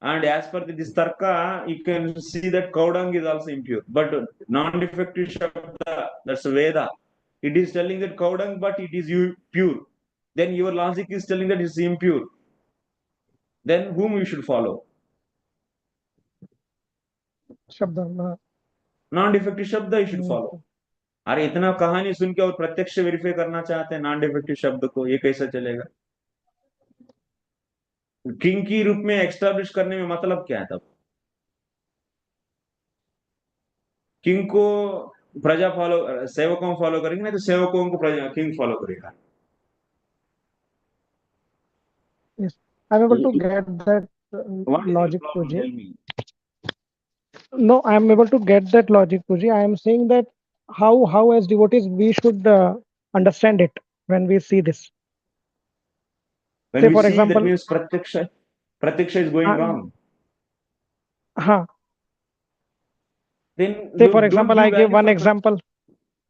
And as per this Tarka, you can see that cow dung is also impure. But non-defective Shabda, that's Veda. It is telling that cow dung, but it is pure. Then your logic is telling that it's impure. Then whom you should follow? Shabda. Non-defective Shabda you should follow. अरे इतना कहानी सुन के और प्रत्यक्ष verify करना चाहते हैं non defective शब्द को, ये कैसा चलेगा? किंग की रूप में एस्टैब्लिश करने में मतलब क्या है तब? किंग को प्रजा फॉलो, सेवकों फॉलो करेंगे, नहीं तो सेवकों को प्रजा किंग फॉलो करेगा. Yes, I'm able to get that What is logic, your problem? Pooja. Tell me. No, I'm able to get that logic, Pooja. I am saying that how as devotees we should understand it when we see this. When Say we for see, example, that means Pratiksha is going wrong. Then say for don't example, give I give value one for example.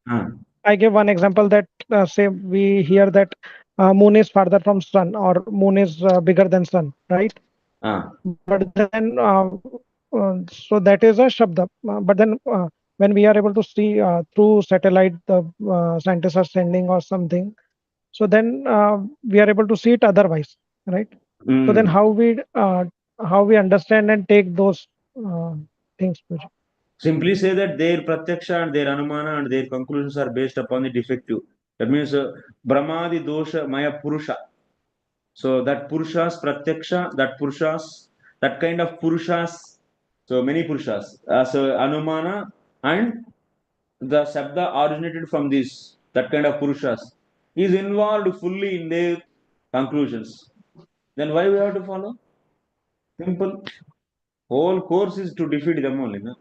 Ah. I give one example that say we hear that moon is farther from sun or moon is bigger than sun, right? But then so that is a shabda. But then when we are able to see through satellite, the scientists are sending or something. So then we are able to see it otherwise, right? So then how we understand and take those things, Pooja? Simply say that their pratyaksha and their anumana and their conclusions are based upon the defective. That means brahmadi dosha maya purusha. So that purushas pratyaksha, that kind of purushas, so many purushas, so anumana and the shabda originated from this, that kind of purushas is involved fully in their conclusions. Then why we have to follow? Simple. Whole course is to defeat them only. No?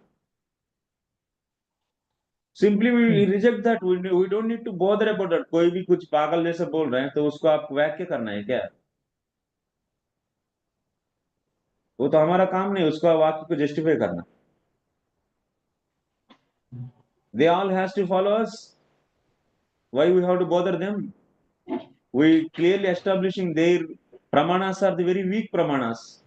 Simply we reject that. We don't need to bother about that. कोई भी कुछ पागल जैसे बोल रहे हैं तो उसको आप व्याख्या करना है क्या? वो तो हमारा काम नहीं, उसका वाक्य को जस्टिफाई करना. They all has to follow us. Why we have to bother them? We clearly establishing their pramanas are the very weak pramanas.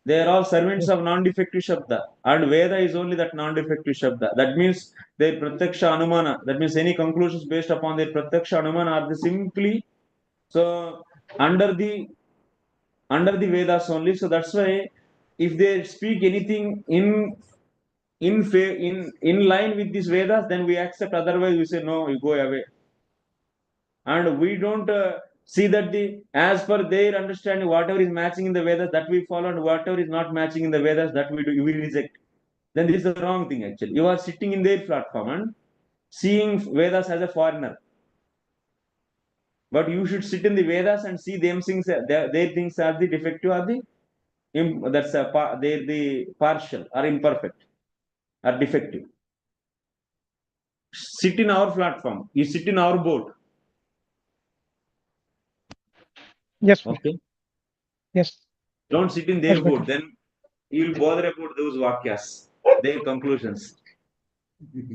They are all servants of non-defective Shabda. And Veda is only that non-defective Shabda. That means their Pratyaksha Anumana. That means any conclusions based upon their Pratyaksha Anumana are the simply so under the Vedas only. So that's why if they speak anything in in line with these Vedas, then we accept. Otherwise, we say no, you go away. And we don't see that as per their understanding, whatever is matching in the Vedas, that we follow, and whatever is not matching in the Vedas, that we reject. Then this is the wrong thing actually. You are sitting in their platform and seeing Vedas as a foreigner. But you should sit in the Vedas and see them things, their things are the defective or the they're the partial or imperfect or defective. Sit in our platform. You sit in our boat. Yes, Puji. Okay. Yes. Don't sit in their Yes, boat. Puji. Then you will bother about those vakyas, their conclusions.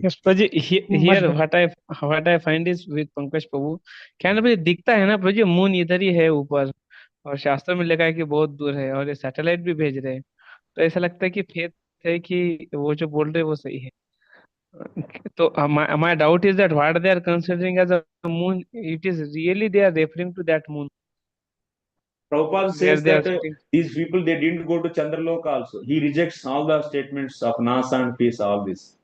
Yes, Prabhuji, Much here better. what I find is with Pankaj Prabhu, क्या है ना भाई, दिखता है ना प्रभु, moon इधर ही है ऊपर, और शास्त्र में लिखा है कि बहुत दूर है, और ये सैटेलाइट भी भेज रहे हैं, तो ऐसा लगता है कि फेथ है कि वो जो बोल रहे हैं वो सही है. तो my doubt is that what they are considering as a moon, it is really they are referring to that moon Prabhupada where says they are that sitting. these people, they didn't go to Chandraloka also. He rejects all the statements of NASA and peace, all this.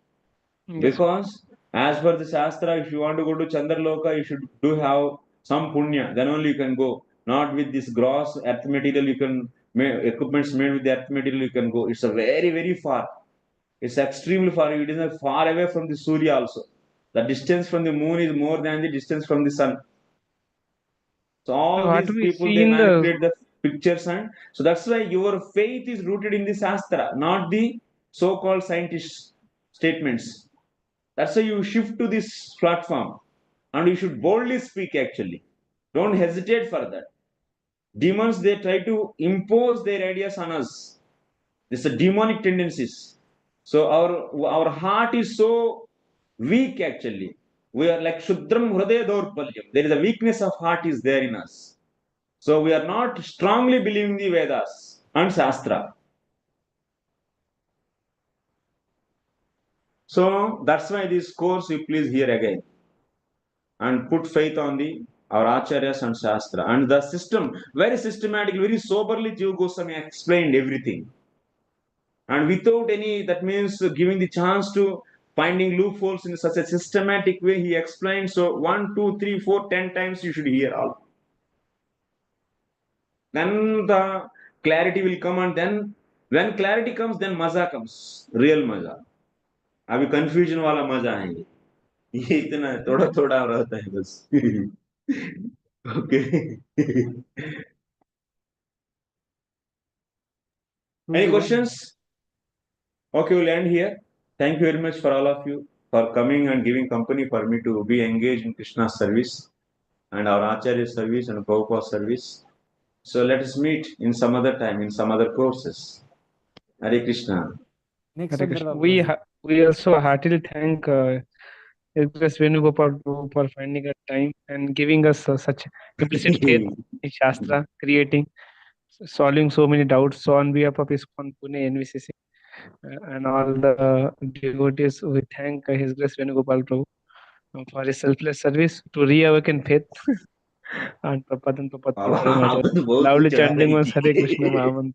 Yes. Because as per the Shāstra, if you want to go to Chandraloka, you should do have some punya, then only you can go. Not with this gross earth material, you can equipments made with the earth material, you can go. It's a very, very far. It's extremely far. It is far away from the Surya also. The distance from the moon is more than the distance from the sun. So all What these we people, see they in the manipulate the pictures, and so that's why your faith is rooted in the Shastra, not the so-called scientist statements. That's why you shift to this platform, and you should boldly speak actually. Don't hesitate for that. Demons, they try to impose their ideas on us. These are demonic tendencies. So our heart is so weak actually. We are like Shudram Hridaya Daurpalyam. There is a weakness of heart is there in us. So we are not strongly believing the Vedas and Shastra. So that's why this course you please hear again and put faith on our Acharyas and Shastra. And the system, very systematically, very soberly, Jiva Goswami explained everything. And without any, that means giving the chance to finding loopholes in such a systematic way, he explained. So 1, 2, 3, 4, 10 times you should hear all. Then the clarity will come, and then when clarity comes, then maza comes, real maza. अभी confusion वाला मजा है ये इतना थोड़ा थोड़ा रहता है बस. Okay. Any questions? Okay, we'll end here. Thank you very much for all of you for coming and giving company for me to be engaged in Krishna's service and our Acharya service and Prabhupada service. So let us meet in some other time, in some other courses. Hare Krishna. Next Hare Sunday, Krishna. We also heartily thank Iskcon Venugopal Prabhu for finding a time and giving us such implicit faith in Shastra, solving so many doubts. So on behalf of Iskcon Pune NVCC and all the devotees, we thank His Grace Venugopal Prabhu for his selfless service to reawaken faith. And Prabhupada and Prabhupada loudly chanting was Hare Krishna Mahamantra.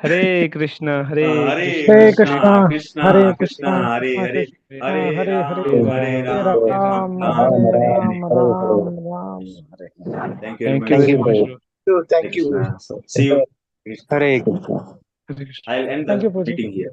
Hare Krishna, Hare Krishna, Hare Krishna, Krishna, Krishna, Hare Krishna, Krishna, Hare Hare, Hare Hare Hare, Ram, Hare Hare Ram, Ram, Hare Ram Ram, Hare. Ram Ram, Hare. Thank you very Thank you much. very much, bro. So Hare thank you. Krishna. So, see you. Hare Hare Krishna. I'll end Thank the you, Puji. meeting here.